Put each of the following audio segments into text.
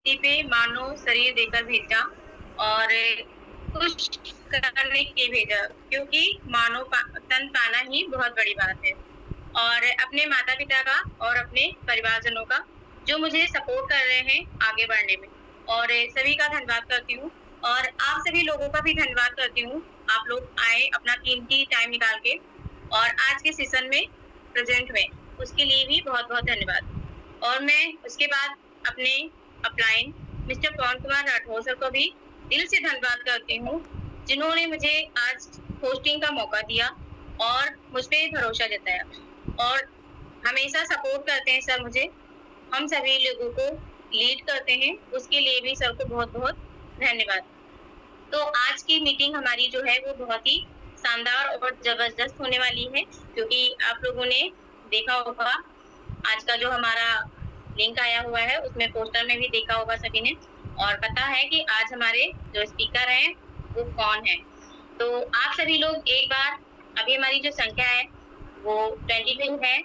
धरती पे मानव शरीर देकर भेजा और कुछ करने के भेजा, क्योंकि मानव तन पाना ही बहुत बड़ी बात है। और अपने माता-पिता का और अपने परिवारजनों का जो मुझे सपोर्ट कर रहे हैं आगे बढ़ने में, और सभी का धन्यवाद करती हूँ और आप सभी लोगों का भी धन्यवाद करती हूँ। आप लोग आए अपना कीमती टाइम निकाल के और आज के सेशन में प्रेजेंट हुए, उसके लिए भी बहुत-बहुत धन्यवाद। और मैं उसके बाद अपने अपलाइन मिस्टर पवन कुमार राठौर सर को भी दिल से धन्यवाद करती हूँ, जिन्होंने मुझे आज होस्टिंग का मौका दिया और मुझ पे भरोसा जताया और हमेशा सपोर्ट करते हैं सर मुझे। हम सभी लोगों को लीड करते हैं, उसके लिए भी सर को बहुत-बहुत धन्यवाद। तो आज की मीटिंग हमारी जो है वो बहुत ही शानदार और जबरदस्त होने वाली है, क्योंकि आप लोगों ने देखा होगा आज का जो हमारा लिंक आया हुआ है, उसमें पोस्टर में भी देखा होगा सभी ने, और पता है कि आज हमारे जो स्पीकर हैं वो कौन है। तो आप सभी लोग एक बार, अभी हमारी जो संख्या है वो 22 है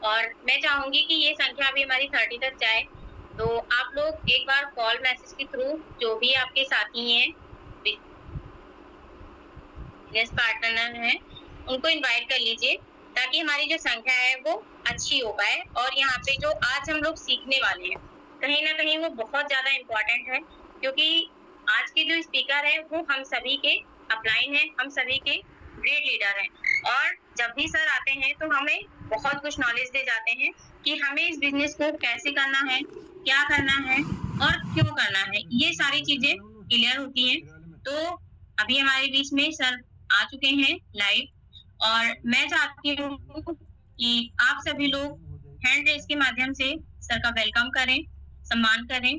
और मैं चाहूंगी कि ये संख्या अभी हमारी 30 तक जाए। तो आप लोग एक बार कॉल मैसेज के थ्रू जो भी आपके साथी हैं, बिजनेस पार्टनर हैं, उनको इनवाइट कर लीजिए, ताकि हमारी जो संख्या है वो अच्छी हो पाए। और यहाँ पे जो आज हम लोग सीखने वाले हैं, कहीं ना कहीं वो बहुत ज्यादा इम्पोर्टेंट है, क्योंकि आज के जो स्पीकर है वो हम सभी के अपलाइन है, हम सभी के ग्रेट लीडर हैं। और जब भी सर आते हैं तो हमें बहुत कुछ नॉलेज दे जाते हैं कि हमें इस बिजनेस को कैसे करना है, क्या करना है और क्यों करना है, ये सारी चीजें क्लियर होती हैं। तो अभी हमारे बीच में सर आ चुके हैं लाइव, और मैं चाहती हूँ कि आप सभी लोग हैंड रेस के माध्यम से सर का वेलकम करें, सम्मान करें।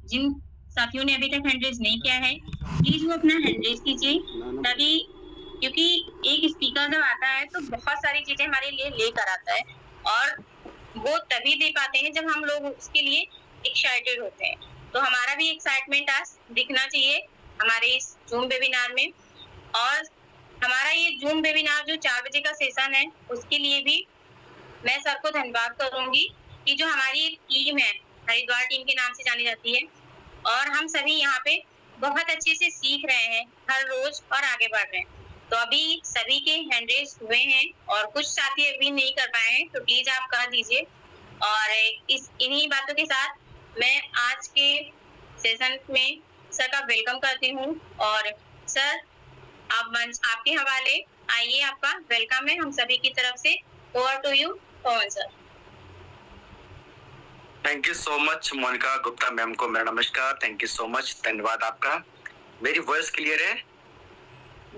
जिन साथियों ने अभी तक हैंड रेस नहीं किया है, प्लीज वो अपना हैंड रेस कीजिए, ताकि, क्योंकि एक स्पीकर जब आता है तो बहुत सारी चीजें हमारे लिए लेकर आता है और वो तभी दे पाते हैं जब हम लोग उसके लिए एक्साइटेड होते हैं। तो हमारा भी एक्साइटमेंट आज दिखना चाहिए हमारे इस जूम वेबिनार में। और हमारा ये जूम वेबिनार जो 4 बजे का सेशन है, उसके लिए भी मैं सर को धन्यवाद करूंगी कि जो हमारी टीम है, हरिद्वार टीम के नाम से जानी जाती है, और हम सभी यहाँ पे बहुत अच्छे से सीख रहे हैं हर रोज और आगे बढ़ रहे हैं। तो अभी सभी के हैंड रेस हुए हैं और कुछ साथी अभी नहीं कर पाए हैं, तो प्लीज आप कर दीजिए। और इन्हीं बातों के साथ मैं आज के सेशन में सर का वेलकम करती हूँ। और सर, आप मंच आपके हवाले, आइए, आपका वेलकम है हम सभी की तरफ से। Over to you Pawan sir. Thank you so much Monika Gupta ma'am को मेरा नमस्कार। थैंक यू सो मच, धन्यवाद आपका। मेरी वॉइस क्लियर है?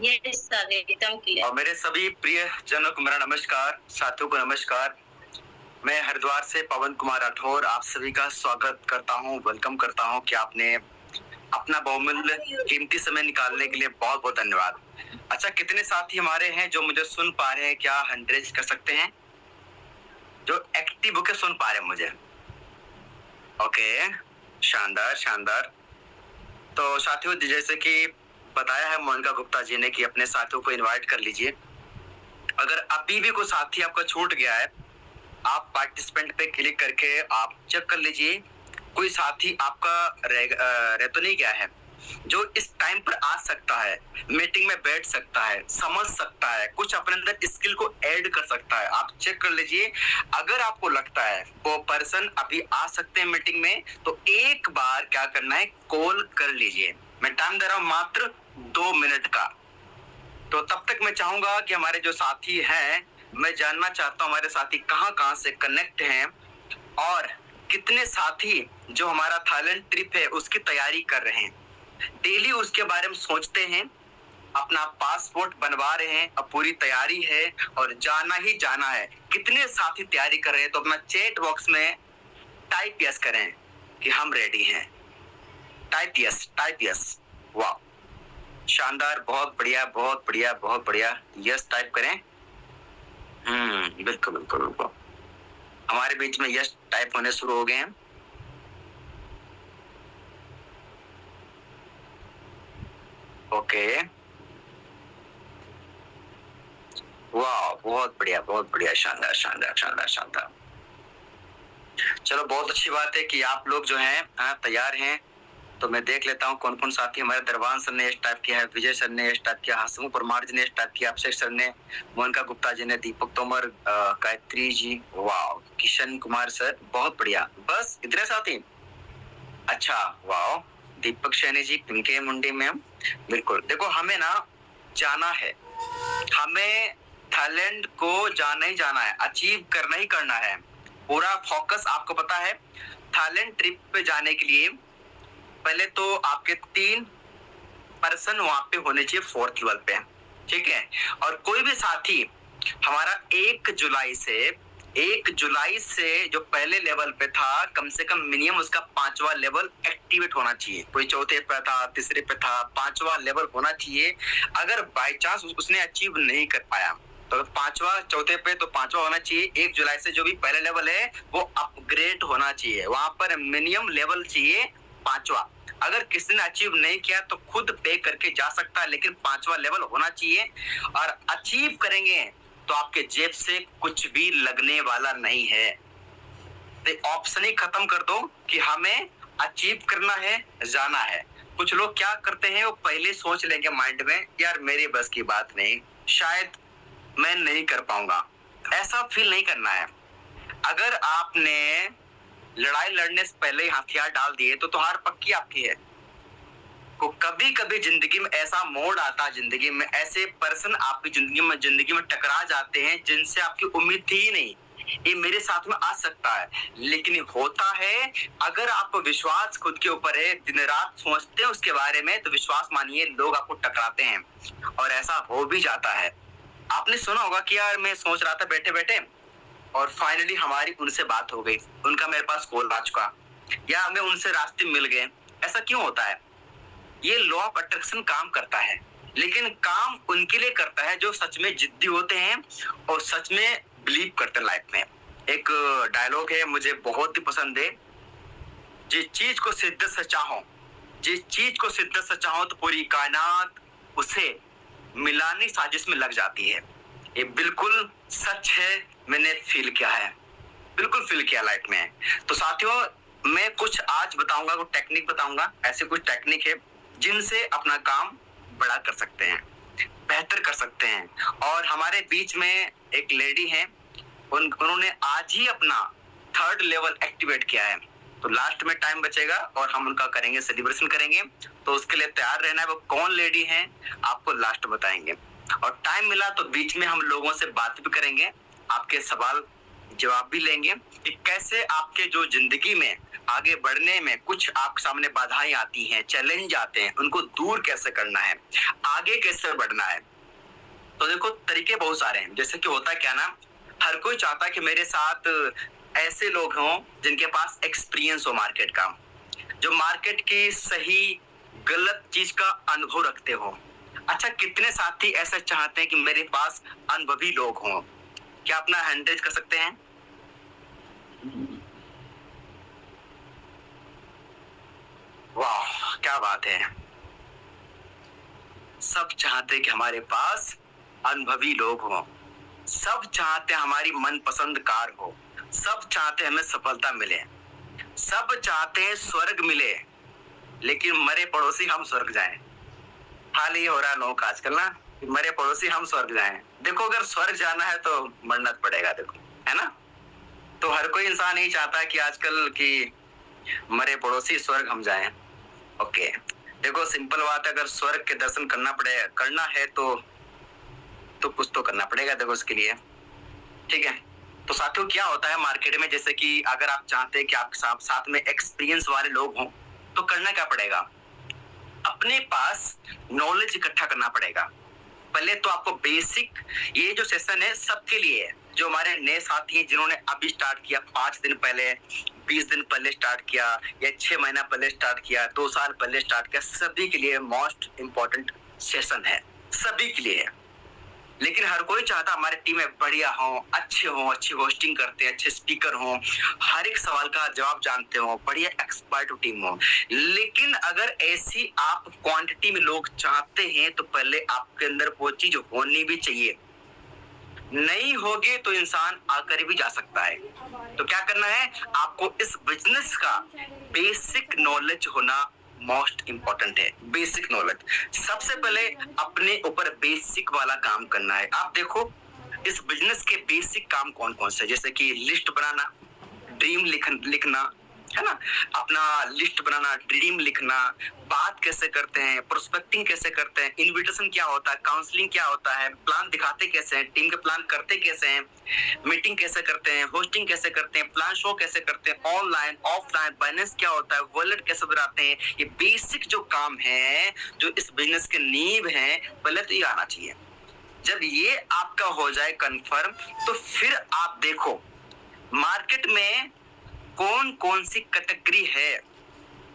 यस सर, एकदम क्लियर। और मेरे सभी प्रिय जनों को मेरा नमस्कार, साथियों को नमस्कार। मैं हरिद्वार से पवन कुमार राठौर आप सभी का स्वागत करता हूँ, वेलकम करता हूँ कि आपने अपना बहुमूल्य कीमती समय निकालने के लिए बहुत बहुत धन्यवाद। अच्छा, कितने साथी हमारे हैं जो मुझे सुन पा रहे हैं? क्या 100 कर सकते हैं जो एक्टिव होकर सुन पा रहे हैं मुझे? ओके, शानदार शानदार। तो साथियों, जैसे कि बताया है मोनिका गुप्ता जी ने कि अपने साथियों को इनवाइट कर लीजिए। अगर अभी भी कोई साथी आपका छूट गया है, आप पार्टिसिपेंट पे क्लिक करके आप चेक कर लीजिए कोई साथी आपका रह तो नहीं गया है जो इस टाइम पर आ सकता है, मीटिंग में बैठ सकता है, समझ सकता है, कुछ अपने अंदर स्किल को ऐड कर सकता है। आप चेक कर लीजिए। अगर आपको लगता है वो पर्सन अभी आ सकते हैं मीटिंग में, तो एक बार क्या करना है, कॉल कर लीजिए। मैं टाइम दे रहा हूं मात्र 2 मिनट का। तो तब तक मैं चाहूंगा कि हमारे जो साथी हैं, मैं जानना चाहता हूं हमारे साथी कहां से कनेक्ट हैं और कितने साथी जो हमारा थाईलैंड ट्रिप है उसकी तैयारी कर रहे हैं, डेली उसके बारे में सोचते हैं, अपना पासपोर्ट बनवा रहे हैं, अब पूरी तैयारी है और जाना ही जाना है। कितने साथी तैयारी कर रहे हैं? तो अपना चैट बॉक्स में टाइप यस करें कि हम रेडी हैं। Type yes. वाह, शानदार, बहुत बढ़िया बहुत बढ़िया बहुत बढ़िया। यस टाइप करें। बिल्कुल बिल्कुल बिल्कुल। हमारे बीच में यस टाइप होने शुरू हो गए हैं। ओके, वाह, बहुत बढ़िया, शानदार शानदार शानदार शानदार। चलो बहुत अच्छी बात है कि आप लोग जो हैं तैयार हैं। तो मैं देख लेता हूँ कौन कौन साथी हमारे। दरबान सर ने स्टार्ट किया है, विजय सर ने स्टार्ट किया, हसमुख परमार जी ने स्टार्ट किया, अभिषेक सर ने, मोनिका गुप्ता जी ने, दीपक तोमर, गायत्री जी, वाह, किशन कुमार सर, बहुत बढ़िया। बस इतने साथी? अच्छा, वाह, दीपक सैनी जी, पिंके मुंडी मैम, बिल्कुल। देखो हमें ना जाना है, हमें थाईलैंड को जाना ही जाना है, अचीव करना ही करना है। पूरा फोकस आपको पता है थाईलैंड ट्रिप पे जाने के लिए पहले तो आपके 3 पर्सन वहां पे होने चाहिए 4th लेवल पे, ठीक है। और कोई भी साथी हमारा 1 जुलाई से जो पहले लेवल पे था, कम से कम मिनिमम उसका 5वां लेवल एक्टिवेट होना चाहिए। कोई 4थे पे था, तीसरे पे था, 5वां लेवल होना चाहिए। अगर बाय चांस उसने अचीव नहीं कर पाया तो 5वां, 4थे पे तो 5वां होना चाहिए। 1 जुलाई से जो भी पहले लेवल है वो अपग्रेड होना चाहिए, वहां पर मिनिमम लेवल चाहिए 5वां। अगर किसी ने अचीव नहीं किया तो खुद पे करके जा सकता है, लेकिन 5वां लेवल होना चाहिए। और अचीव करेंगे तो आपके जेब से कुछ भी लगने वाला नहीं है। तो ऑप्शन ही खत्म कर दो कि हमें अचीव करना है, जाना है। कुछ लोग क्या करते हैं, वो पहले सोच लेंगे माइंड में, यार मेरी बस की बात नहीं, शायद मैं नहीं कर पाऊंगा। ऐसा फील नहीं करना है। अगर आपने लड़ाई लड़ने से पहले ही हथियार डाल दिए तो हार पक्की आपकी है। को कभी कभी जिंदगी में ऐसा मोड़ आता है, जिंदगी में ऐसे पर्सन आपकी जिंदगी में टकरा जाते हैं जिनसे आपकी उम्मीद थी ही नहीं, ये मेरे साथ में आ सकता है, लेकिन होता है। अगर आपको विश्वास खुद के ऊपर है, दिन रात सोचते हैं उसके बारे में, तो विश्वास मानिए लोग आपको टकराते हैं और ऐसा हो भी जाता है। आपने सुना होगा कि यार मैं सोच रहा था बैठे बैठे और फाइनली हमारी उनसे बात हो गई, उनका मेरे पास कॉल आ चुका, या हमें उनसे रास्ते मिल गए। ऐसा क्यों होता है? ये लॉ ऑफ अट्रैक्शन काम करता है, लेकिन काम उनके लिए करता है जो सच में जिद्दी होते हैं और सच में बिलीव करते हैं लाइफ में। एक डायलॉग है, मुझे बहुत ही पसंद है, जिस चीज को शिद्दत से चाहो, जिस चीज को शिद्दत से चाहो तो पूरी कायनात उसे मिलाने साजिश में लग जाती है। ये बिल्कुल सच है, मैंने फील किया है, बिल्कुल फील किया लाइफ में। तो साथियों, मैं कुछ आज बताऊंगा, कुछ टेक्निक बताऊंगा, ऐसे कुछ टेक्निक है जिनसे अपना काम बड़ा कर सकते हैं, बेहतर कर सकते हैं। और हमारे बीच में एक लेडी है, उन्होंने आज ही अपना 3rd लेवल एक्टिवेट किया है। तो लास्ट में टाइम बचेगा और हम उनका करेंगे, सेलिब्रेशन करेंगे, तो उसके लिए तैयार रहना है। वो कौन लेडी है आपको लास्ट बताएंगे, और टाइम मिला तो बीच में हम लोगों से बात भी करेंगे, आपके सवाल जवाब भी लेंगे कि कैसे आपके जो जिंदगी में आगे बढ़ने में कुछ आपके सामने बाधाएं आती हैं, चैलेंज आते हैं, उनको दूर कैसे करना है, आगे कैसे बढ़ना है। तो देखो तरीके बहुत सारे हैं। जैसे कि होता क्या ना, हर कोई चाहता है कि मेरे साथ ऐसे लोग हों जिनके पास एक्सपीरियंस हो मार्केट का, जो मार्केट की सही गलत चीज का अनुभव रखते हो। अच्छा, कितने साथी ऐसा चाहते हैं कि मेरे पास अनुभवी लोग हों? क्या अपना हैंड रेज कर सकते हैं? वाह, क्या बात है। सब चाहते हैं कि हमारे पास अनुभवी लोग हों, सब चाहते हैं हमारी मनपसंद कार हो, सब चाहते हैं हमें सफलता मिले, सब चाहते हैं स्वर्ग मिले, लेकिन मरे पड़ोसी हम स्वर्ग जाएं। हाल ये हो रहा है लोगों का आजकल ना, मरे पड़ोसी हम स्वर्ग जाएं। देखो अगर स्वर्ग जाना है तो मरना पड़ेगा, देखो, है ना। तो हर कोई इंसान यही चाहता है कि आजकल कि मरे पड़ोसी स्वर्ग हम जाएं। ओके, देखो सिंपल बात है, अगर स्वर्ग के दर्शन करना है तो कुछ तो करना पड़ेगा, देखो उसके लिए, ठीक है। तो साथियों, क्या होता है मार्केट में, जैसे कि अगर आप चाहते हैं कि आपके साथ में एक्सपीरियंस वाले लोग हों, तो करना क्या पड़ेगा? अपने पास नॉलेज इकट्ठा करना पड़ेगा। पहले तो आपको बेसिक, ये जो सेशन है सबके लिए है, जो हमारे नए साथी हैं जिन्होंने अभी स्टार्ट किया, 5 दिन पहले, 20 दिन पहले स्टार्ट किया, या 6 महीना पहले स्टार्ट किया, 2 साल पहले स्टार्ट किया, सभी के लिए मोस्ट इंपॉर्टेंट सेशन है, सभी के लिए है। लेकिन हर कोई चाहता हमारी टीम में बढ़िया हो, अच्छी होस्टिंग करते हैं, अच्छे स्पीकर हो, हर एक सवाल का जवाब जानते हो, बढ़िया एक्सपर्ट टीम हो। लेकिन अगर ऐसी आप क्वांटिटी में लोग चाहते हैं तो पहले आपके अंदर वो चीज होनी भी चाहिए। नहीं होगी तो इंसान आकर भी जा सकता है। तो क्या करना है, आपको इस बिजनेस का बेसिक नॉलेज होना मोस्ट इंपॉर्टेंट है। बेसिक नॉलेज सबसे पहले अपने ऊपर बेसिक वाला काम करना है। आप देखो इस बिजनेस के बेसिक काम कौन कौन से, जैसे कि लिस्ट बनाना, ड्रीम लिखना, है ना, अपना लिस्ट बनाना, ड्रीम लिखना, बात कैसे करते हैं, प्रोस्पेक्टिंग कैसे करते हैं, इनविटेशन क्या होता है, काउंसलिंग क्या होता है, प्लान दिखाते कैसे हैं, टीम के प्लान करते कैसे हैं, मीटिंग कैसे करते हैं, होस्टिंग कैसे करते हैं, प्लान शो कैसे करते हैं, ऑनलाइन ऑफलाइन फाइनेंस क्या होता है, वॉलेट कैसे बनाते हैं। ये बेसिक जो काम है, जो इस बिजनेस के नींव है, पहले तो ये आना चाहिए। जब ये आपका हो जाए कंफर्म, तो फिर आप देखो मार्केट में कौन कौन सी कैटेगरी है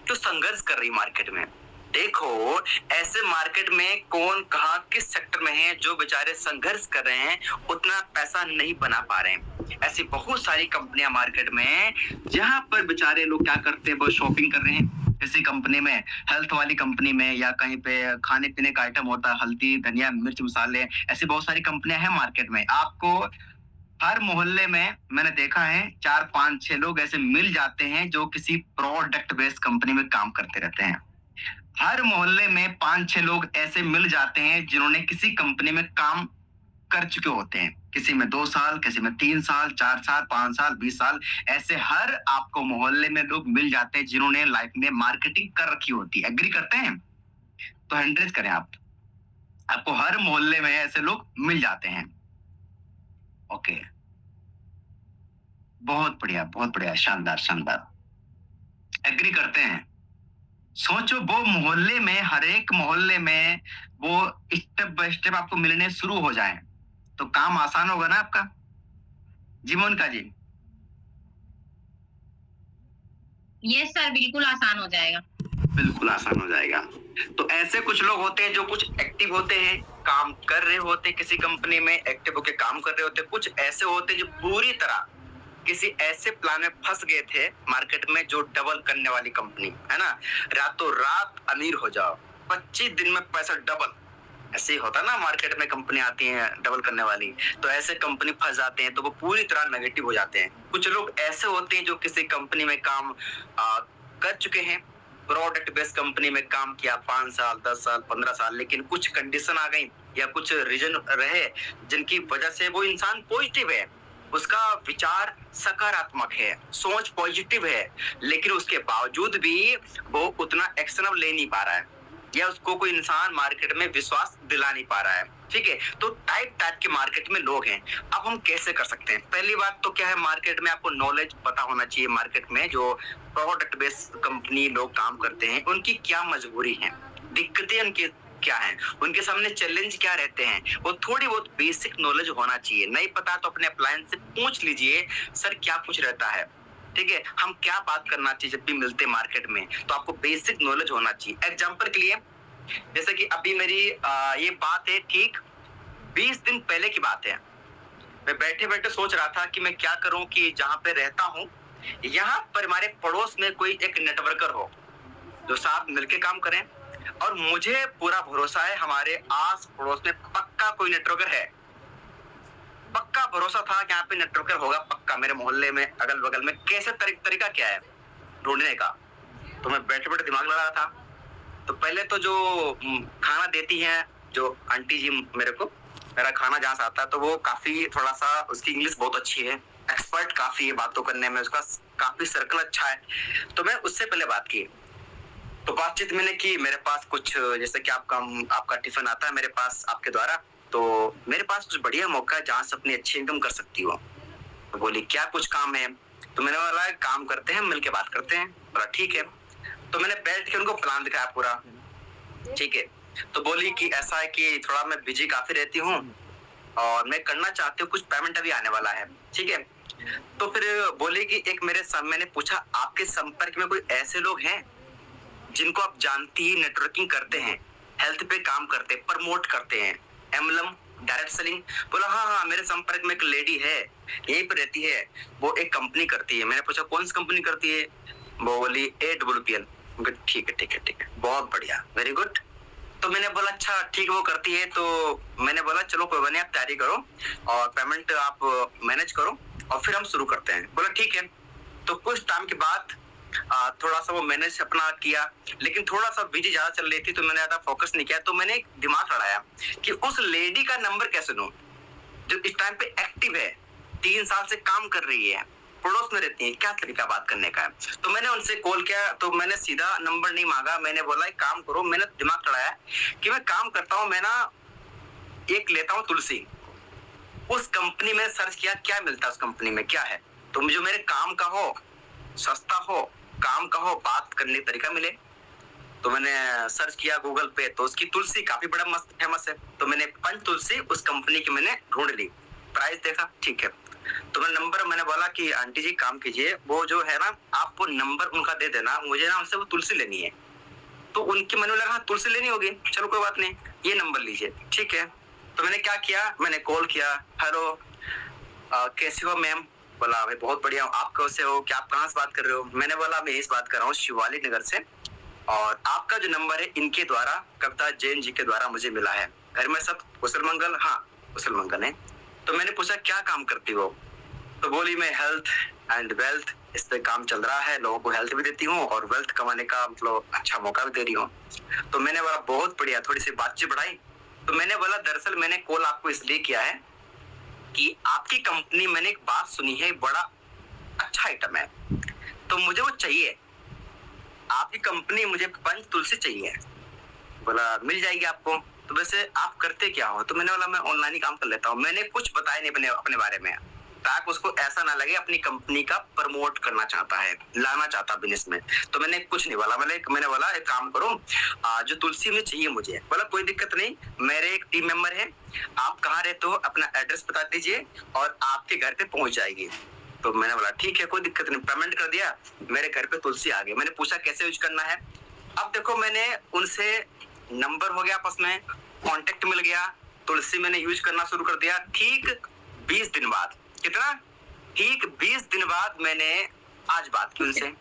जो संघर्ष कर रही मार्केट में। देखो ऐसे मार्केट में कौन कहां किस सेक्टर में है जो बेचारे संघर्ष कर रहे हैं, उतना पैसा नहीं बना पा रहे हैं। ऐसी बहुत सारी कंपनियां मार्केट में जहां पर बेचारे लोग क्या करते हैं, वो शॉपिंग कर रहे हैं। किसी कंपनी में, हेल्थ वाली कंपनी में, या कहीं पे खाने पीने का आइटम होता है, हल्दी धनिया मिर्च मसाले, ऐसी बहुत सारी कंपनियां हैं मार्केट में। आपको हर मोहल्ले में मैंने देखा है 4-5-6 लोग ऐसे मिल जाते हैं जो किसी प्रोडक्ट बेस्ड कंपनी में काम करते रहते हैं। हर मोहल्ले में 5-6 लोग ऐसे मिल जाते हैं जिन्होंने किसी कंपनी में काम कर चुके होते हैं। किसी में 2 साल, किसी में 3 साल, 4 साल, 5 साल, 20 साल, ऐसे हर आपको मोहल्ले में लोग मिल जाते हैं जिन्होंने लाइफ में मार्केटिंग कर रखी होती है। एग्री करते हैं? तो 100 करें आप। आपको हर मोहल्ले में ऐसे लोग मिल जाते हैं। ओके, बहुत बढ़िया, शानदार शानदार। एग्री करते हैं। सोचो वो मोहल्ले में, हर एक मोहल्ले में वो स्टेप बाय स्टेप आपको मिलने शुरू हो जाए तो काम आसान होगा ना आपका। जी मोनिका जी। यस सर, बिल्कुल आसान हो जाएगा। बिल्कुल आसान हो जाएगा। तो ऐसे कुछ लोग होते हैं जो कुछ एक्टिव होते हैं, काम कर रहे होते हैं, किसी कंपनी में एक्टिव होकर काम कर रहे होते हैं। कुछ ऐसे होते हैं जो पूरी तरह किसी ऐसे प्लान में फंस गए थे मार्केट में जो डबल करने वाली कंपनी है ना, रातों रात अमीर हो जाओ, 25 दिन में पैसा डबल, ऐसे ही होता ना मार्केट में कंपनी आती हैं डबल करने वाली। तो ऐसे कंपनी फंस जाते हैं तो वो पूरी तरह नेगेटिव हो जाते हैं। कुछ लोग ऐसे होते हैं जो किसी कंपनी में काम कर चुके हैं, प्रोडक्ट बेस्ड कंपनी में काम किया 5 साल, 10 साल, 15 साल, लेकिन कुछ कंडीशन आ गई या कुछ रीजन रहे जिनकी वजह से वो इंसान पॉजिटिव है, उसका विचार सकारात्मक है, सोच पॉजिटिव है, लेकिन उसके बावजूद भी वो उतना एक्शन अब ले नहीं पा रहा है, या उसको कोई इंसान मार्केट में विश्वास दिला नहीं पा रहा है। ठीक है, तो टाइप के मार्केट में लोग हैं। अब हम कैसे कर सकते हैं? पहली बात तो क्या है, मार्केट में आपको नॉलेज पता होना चाहिए। मार्केट में जो प्रोडक्ट बेस्ड कंपनी लोग काम करते हैं उनकी क्या मजबूरी है, दिक्कतें उनकी क्या है, उनके सामने चैलेंज क्या रहते हैं, वो थोड़ी बहुत बेसिक नॉलेज होना चाहिए। नहीं पता तो अपने अप्लायंस से पूछ लीजिए, सर क्या कुछ रहता है, ठीक है, हम क्या बात करना चाहिए जब भी मिलते हैं मार्केट में। तो आपको बेसिक नॉलेज होना चाहिए। एग्जांपल के लिए, जैसे कि अभी मेरी ये बात है ठीक 20 दिन पहले की बात है। मैं बैठे बैठे सोच रहा था कि मैं क्या करूं कि जहां पे रहता हूं यहाँ पर हमारे पड़ोस में कोई एक नेटवर्कर हो जो साथ मिलके काम करें, और मुझे पूरा भरोसा है हमारे आस पड़ोस में पक्का कोई नेटवर्कर है। पक्का भरोसा था कि यहाँ पे नेटवर्कर होगा पक्का, मेरे मोहल्ले में अगल बगल में। कैसे तरीका क्या है ढूंढने का, तो मैं बैठे बैठे दिमाग लगा रहा था। तो पहले तो जो खाना देती हैं जो आंटी जी मेरे को, मेरा खाना जहाँ से आता है, तो वो काफी थोड़ा सा, उसकी इंग्लिश बहुत अच्छी है, एक्सपर्ट काफी है बातों करने में, उसका काफी सर्कल अच्छा है। तो मैं उससे पहले बात की, तो बातचीत मैंने की। मेरे पास कुछ, जैसे कि आपका टिफिन आता है मेरे पास आपके द्वारा, तो मेरे पास कुछ बढ़िया मौका है जहाँ से अपनी अच्छी इनकम कर सकती हो। तो बोली क्या कुछ काम है? तो मैंने बोला काम करते हैं, मिलके बात करते हैं। बोला ठीक है। तो मैंने बैठ के उनको प्लान दिखाया पूरा, ठीक है। तो बोली कि ऐसा है कि थोड़ा मैं बिजी काफी रहती हूँ और मैं करना चाहती हूँ, कुछ पेमेंट अभी आने वाला है, ठीक है। तो फिर बोली कि एक मैंने पूछा आपके संपर्क में कोई ऐसे लोग हैं जिनको आप जानती ही, नेटवर्किंग करते हैं, हेल्थ पे काम करते हैं, प्रमोट करते हैं, एमएलएम डायरेक्ट सेलिंग? बोला हाँ, मेरे संपर्क में एक लेडी है, यहीं पे रहती है, वो एक कंपनी करती है। मैंने पूछा कौन सी कंपनी करती है? वो बोली AWPL। ठीक है, बहुत बढ़िया, वेरी गुड। तो मैंने बोला अच्छा ठीक वो करती है, तो मैंने बोला चलो कोई बात नहीं, आप तैयारी करो और पेमेंट आप मैनेज करो और फिर हम शुरू करते हैं। बोला ठीक है। तो कुछ टाइम के बाद थोड़ा सा वो मैनेज अपना किया, लेकिन थोड़ा सा बिजी ज्यादा चल रही थी तो मैंने ज्यादा फोकस नहीं किया। तो मैंने एक दिमाग लड़ाया कि उस लेडी का नंबर कैसे लूं जो इस टाइम पे एक्टिव है, 3 साल से काम कर रही है, पड़ोस में रहती है, क्या तरीका बात करने का है। तो मैंने उनसे कॉल किया, तो मैंने सीधा नंबर नहीं मांगा, मैंने बोला एक काम करो, मैंने दिमाग लड़ाया कि मैं काम करता हूँ, मैं ना एक लेता हूँ तुलसी, उस कंपनी में सर्च किया क्या मिलता है उस कंपनी में क्या है, तो जो मेरे काम का हो, सस्ता हो, काम का हो, बात करने का तरीका मिले। तो मैंने सर्च किया गूगल पे, तो उसकी तुलसी काफी बड़ा मस्त फेमस है, तो मैंने पंच तुलसी उस कंपनी की मैंने ढूंढ ली, प्राइस देखा, ठीक है। तो मैंने बोला कि आंटी जी काम कीजिए, वो जो है ना आपको नंबर उनका दे देना, मुझे ना उनसे वो तुलसी लेनी है। तो उनके मन में लगा तुलसी लेनी होगी, चलो कोई बात नहीं, ये नंबर लीजिए, ठीक है। तो मैंने क्या किया, मैंने कॉल किया, हेलो कैसे हो मैम। बोला मैं बहुत बढ़िया हूँ, आप कैसे हो, क्या आप कहाँ से बात कर रहे हो। मैंने बोला मैं इस बात कर रहा हूँ शिवालिक नगर से, और आपका जो नंबर है इनके द्वारा, कविता जैन जी के द्वारा मुझे मिला है। घर में सब कुशल मंगल। हाँ कुशल मंगल है। तो मैंने पूछा क्या काम करती हो, तो बोली मैं हेल्थ एंड वेल्थ इस पे काम चल रहा है, लोगों को हेल्थ भी देती हूँ और वेल्थ कमाने का मतलब अच्छा मौका भी दे रही हूँ। तो मैंने बोला बहुत बढ़िया, थोड़ी सी बातचीत बढ़ाई। तो मैंने बोला दरअसल मैंने कॉल आपको इसलिए किया है कि आपकी कंपनी मैंने एक बात सुनी है, बड़ा अच्छा आइटम है, तो मुझे वो चाहिए, आपकी कंपनी मुझे पंच तुलसी चाहिए। बोला मिल जाएगी आपको। तो वैसे आप करते क्या हो, तो मैंने बोला मैं ऑनलाइन ही काम कर लेता हूँ। मैंने कुछ बताया नहीं अपने बारे में, ताकि उसको ऐसा ना लगे अपनी कंपनी का प्रमोट करना चाहता है, लाना चाहता बिजनेस में। तो मैंने कुछ नहीं बोला, मैंने बोला एक काम करो, जो तुलसी में चाहिए मुझे। बोला कोई दिक्कत नहीं, मेरे एक टीम मेंबर है, आप कहाँ रहते हो अपना एड्रेस बता दीजिए और आपके घर पे पहुंच जाएगी। तो मैंने बोला ठीक है कोई दिक्कत नहीं, पेमेंट कर दिया, मेरे घर पे तुलसी आ गई। मैंने पूछा कैसे यूज करना है। अब देखो मैंने उनसे नंबर हो गया आपस में, कांटेक्ट मिल गया, तुलसी मैंने यूज करना शुरू कर दिया। ठीक 20 दिन बाद, कितना, ठीक 20 दिन बाद मैंने आज बात की उनसे।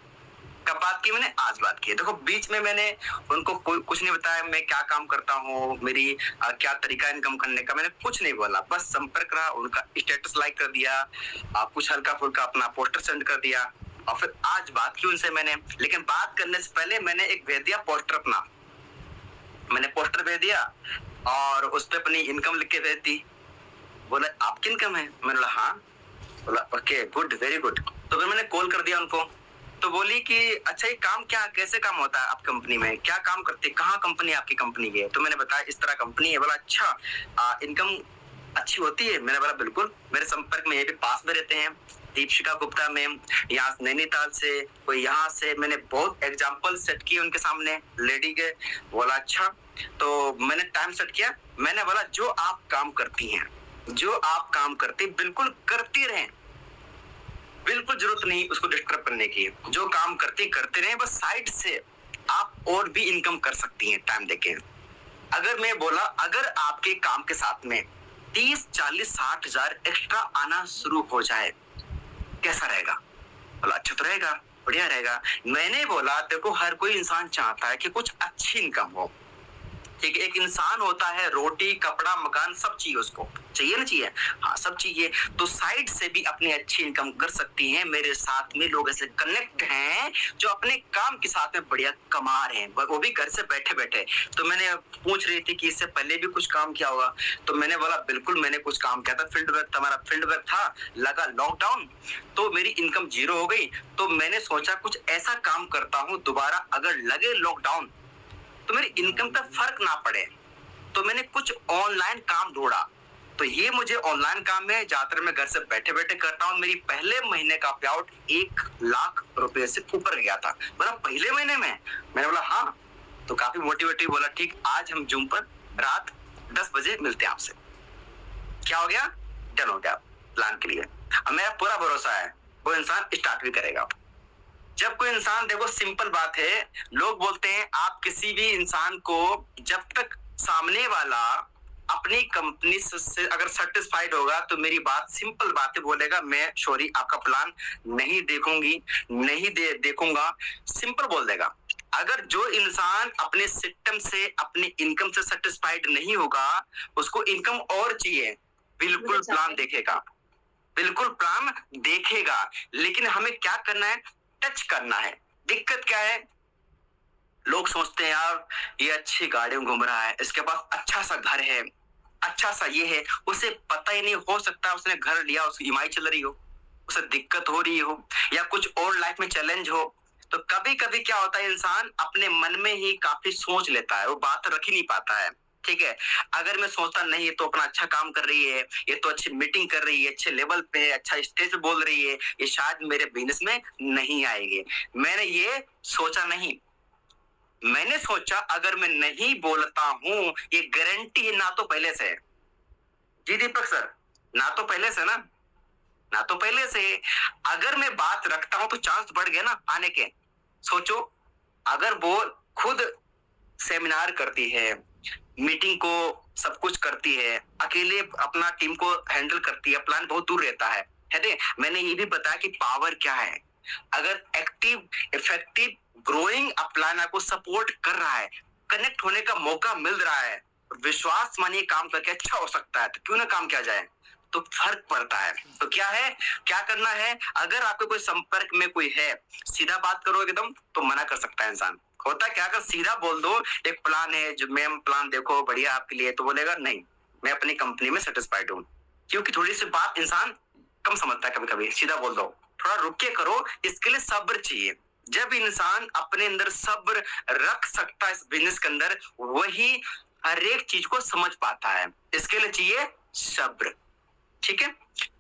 कब बात की मैंने, आज बात की। देखो बीच में मैंने उनको कोई कुछ नहीं बताया, मैं क्या काम करता हूँ, मेरी क्या तरीका इनकम करने का, मैंने कुछ नहीं बोला, बस संपर्क रहा, उनका स्टेटस लाइक कर दिया, कुछ हल्का फुल्का अपना पोस्टर सेंड कर दिया, और फिर आज बात की उनसे मैंने। लेकिन बात करने से पहले मैंने एक भेज दिया पोस्टर अपना, मैंने पोस्टर भेज दिया और उस पर अपनी इनकम लिख के भेज दी। बोला आपकी इनकम है, मैंने बोला हाँ। बोला ओके गुड, वेरी गुड। तो फिर मैंने कॉल कर दिया उनको। तो बोली कि अच्छा ये काम क्या, कैसे काम होता है आप कंपनी में, क्या काम करते, कहाँ कंपनी आपकी कंपनी की है। तो मैंने बताया इस तरह कंपनी है। बोला अच्छा इनकम अच्छी होती है। मैंने बोला बिल्कुल, मेरे संपर्क में ये भी पास में रहते हैं, दीपिका गुप्ता मैम, यहाँ नैनीताल से, कोई यहाँ से। मैंने बहुत एग्जाम्पल सेट किए उनके सामने लेडी के। बोला अच्छा, तो मैंने टाइम सेट किया। मैंने बोला जो आप काम करती हैं, जो आप काम करती बिल्कुल करती रहें, बिल्कुल जरूरत नहीं उसको डिस्टर्ब करने की, जो काम करते रहे, बस साइड से आप और भी इनकम कर सकती हैं टाइम देके। अगर मैं बोला अगर आपके काम के साथ में 30, 40, 60 हजार एक्स्ट्रा आना शुरू हो जाए कैसा रहेगा। बोला अच्छा तो रहेगा, बढ़िया रहेगा। मैंने बोला देखो हर कोई इंसान चाहता है कि कुछ अच्छी इनकम हो, ठीक है। एक इंसान होता है, रोटी कपड़ा मकान सब चाहिए, उसको चाहिए ना, चाहिए, हाँ सब चाहिए। तो साइड से भी अपनी अच्छी इनकम कर सकती हैं। मेरे साथ में लोग ऐसे कनेक्ट हैं जो अपने काम के साथ में बढ़िया कमा रहे हैं, वो भी घर से बैठे बैठे। तो मैंने पूछ रही थी कि इससे पहले भी कुछ काम किया होगा, तो मैंने बोला बिल्कुल मैंने कुछ काम किया था, फील्ड वर्क था, हमारा फील्ड वर्क था, लगा लॉकडाउन तो मेरी इनकम जीरो हो गई। तो मैंने सोचा कुछ ऐसा काम करता हूँ दोबारा अगर लगे लॉकडाउन तो मेरी इनकम पे फर्क ना पड़े। तो मैंने कुछ ऑनलाइन काम ढूंढा, तो ये मुझे ऑनलाइन काम में ज्यादातर मैं घर से बैठे बैठे करता हूँ। मेरी पहले महीने का पे आउट 1 लाख रुपए से ऊपर गया था, बोला पहले महीने में। मैंने बोला हाँ, तो काफी मोटिवेटिव। बोला ठीक, आज हम जूम पर रात 10 बजे मिलते हैं आपसे। क्या हो गया, डन हो गया प्लान के लिए। अब मेरा पूरा भरोसा है वो इंसान स्टार्ट भी करेगा। जब कोई इंसान, देखो सिंपल बात है, लोग बोलते हैं आप किसी भी इंसान को जब तक सामने वाला अपनी कंपनी से अगर सेटिस्फाइड होगा तो मेरी बात सिंपल बात है, बोलेगा मैं सॉरी आपका प्लान नहीं देखूंगी, नहीं देखूंगा, सिंपल बोल देगा। अगर जो इंसान अपने सिस्टम से, अपने इनकम से सेटिस्फाइड नहीं होगा, उसको इनकम और चाहिए, बिल्कुल प्लान देखेगा, बिल्कुल प्लान देखेगा, लेकिन हमें क्या करना है, टच करना है। दिक्कत क्या है, लोग सोचते हैं यार ये अच्छी गाड़ी में घूम रहा है, इसके पास अच्छा सा घर है, अच्छा सा ये है, उसे पता ही नहीं, हो सकता है उसने घर लिया, उसकी ईएमआई चल रही हो, उसे दिक्कत हो रही हो, या कुछ और लाइफ में चैलेंज हो। तो कभी कभी क्या होता है, इंसान अपने मन में ही काफी सोच लेता है, वो बात रख ही नहीं पाता है। ठीक है, अगर मैं सोचता नहीं ये तो अपना अच्छा काम कर रही है, ये तो अच्छी मीटिंग कर रही है, अच्छे लेवल पे है, अच्छा स्टेज पे बोल रही है, ये शायद मेरे बिजनेस में नहीं आएगी। मैंने ये सोचा नहीं, मैंने सोचा अगर मैं नहीं बोलता हूं, ये गारंटी है ना तो पहले से है। जी दीपक सर, ना तो पहले से ना, ना तो पहले से, अगर मैं बात रखता हूं तो चांस बढ़ गया ना आने के। सोचो, अगर वो खुद सेमिनार करती है, मीटिंग को सब कुछ करती है, अकेले अपना टीम को हैंडल करती है, प्लान बहुत दूर रहता है ना? मैंने ये भी बताया कि पावर क्या है। अगर एक्टिव, इफेक्टिव, ग्रोइंग प्लान आपको सपोर्ट कर रहा है, कनेक्ट होने का मौका मिल रहा है, विश्वास मानिए काम करके अच्छा हो सकता है, तो क्यों ना काम किया जाए, तो फर्क पड़ता है। तो क्या है, क्या करना है, अगर आपके कोई संपर्क में कोई है, सीधा बात करो एकदम, तो मना कर सकता है इंसान। होता क्या, अगर सीधा बोल दो एक प्लान है जो मैम प्लान देखो बढ़िया आपके लिए, तो बोलेगा नहीं मैं अपनी कंपनी में सेटिस्फाइड हूँ, क्योंकि थोड़ी सी बात इंसान कम समझता है। कभी कभी सीधा बोल दो, थोड़ा रुक के करो, इसके लिए सब्र चाहिए। जब इंसान अपने अंदर सब्र रख सकता है इस बिजनेस के अंदर, वही हर एक चीज को समझ पाता है। इसके लिए चाहिए सब्र। ठीक है,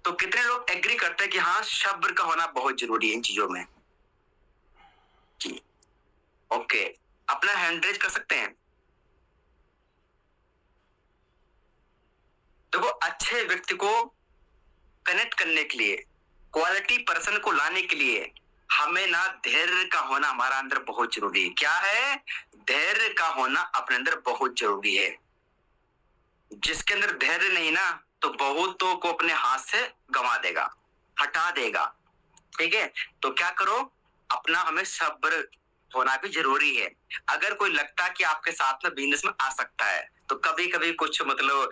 तो कितने लोग एग्री करते हैं कि हाँ सब्र का होना बहुत जरूरी है इन चीजों में? जी ओके, अपना हैंड रेज कर सकते हैं। देखो, अच्छे व्यक्ति को कनेक्ट करने के लिए, क्वालिटी पर्सन को लाने के लिए हमें ना धैर्य का होना हमारा अंदर बहुत जरूरी है। क्या है, धैर्य का होना अपने अंदर बहुत जरूरी है। जिसके अंदर धैर्य नहीं ना, तो बहुतों को अपने हाथ से गंवा देगा, हटा देगा। ठीक है, तो क्या करो, अपना हमें सब्र होना भी जरूरी है। अगर कोई लगता है कि आपके साथ में बिजनेस में आ सकता है, तो कभी कभी कुछ मतलब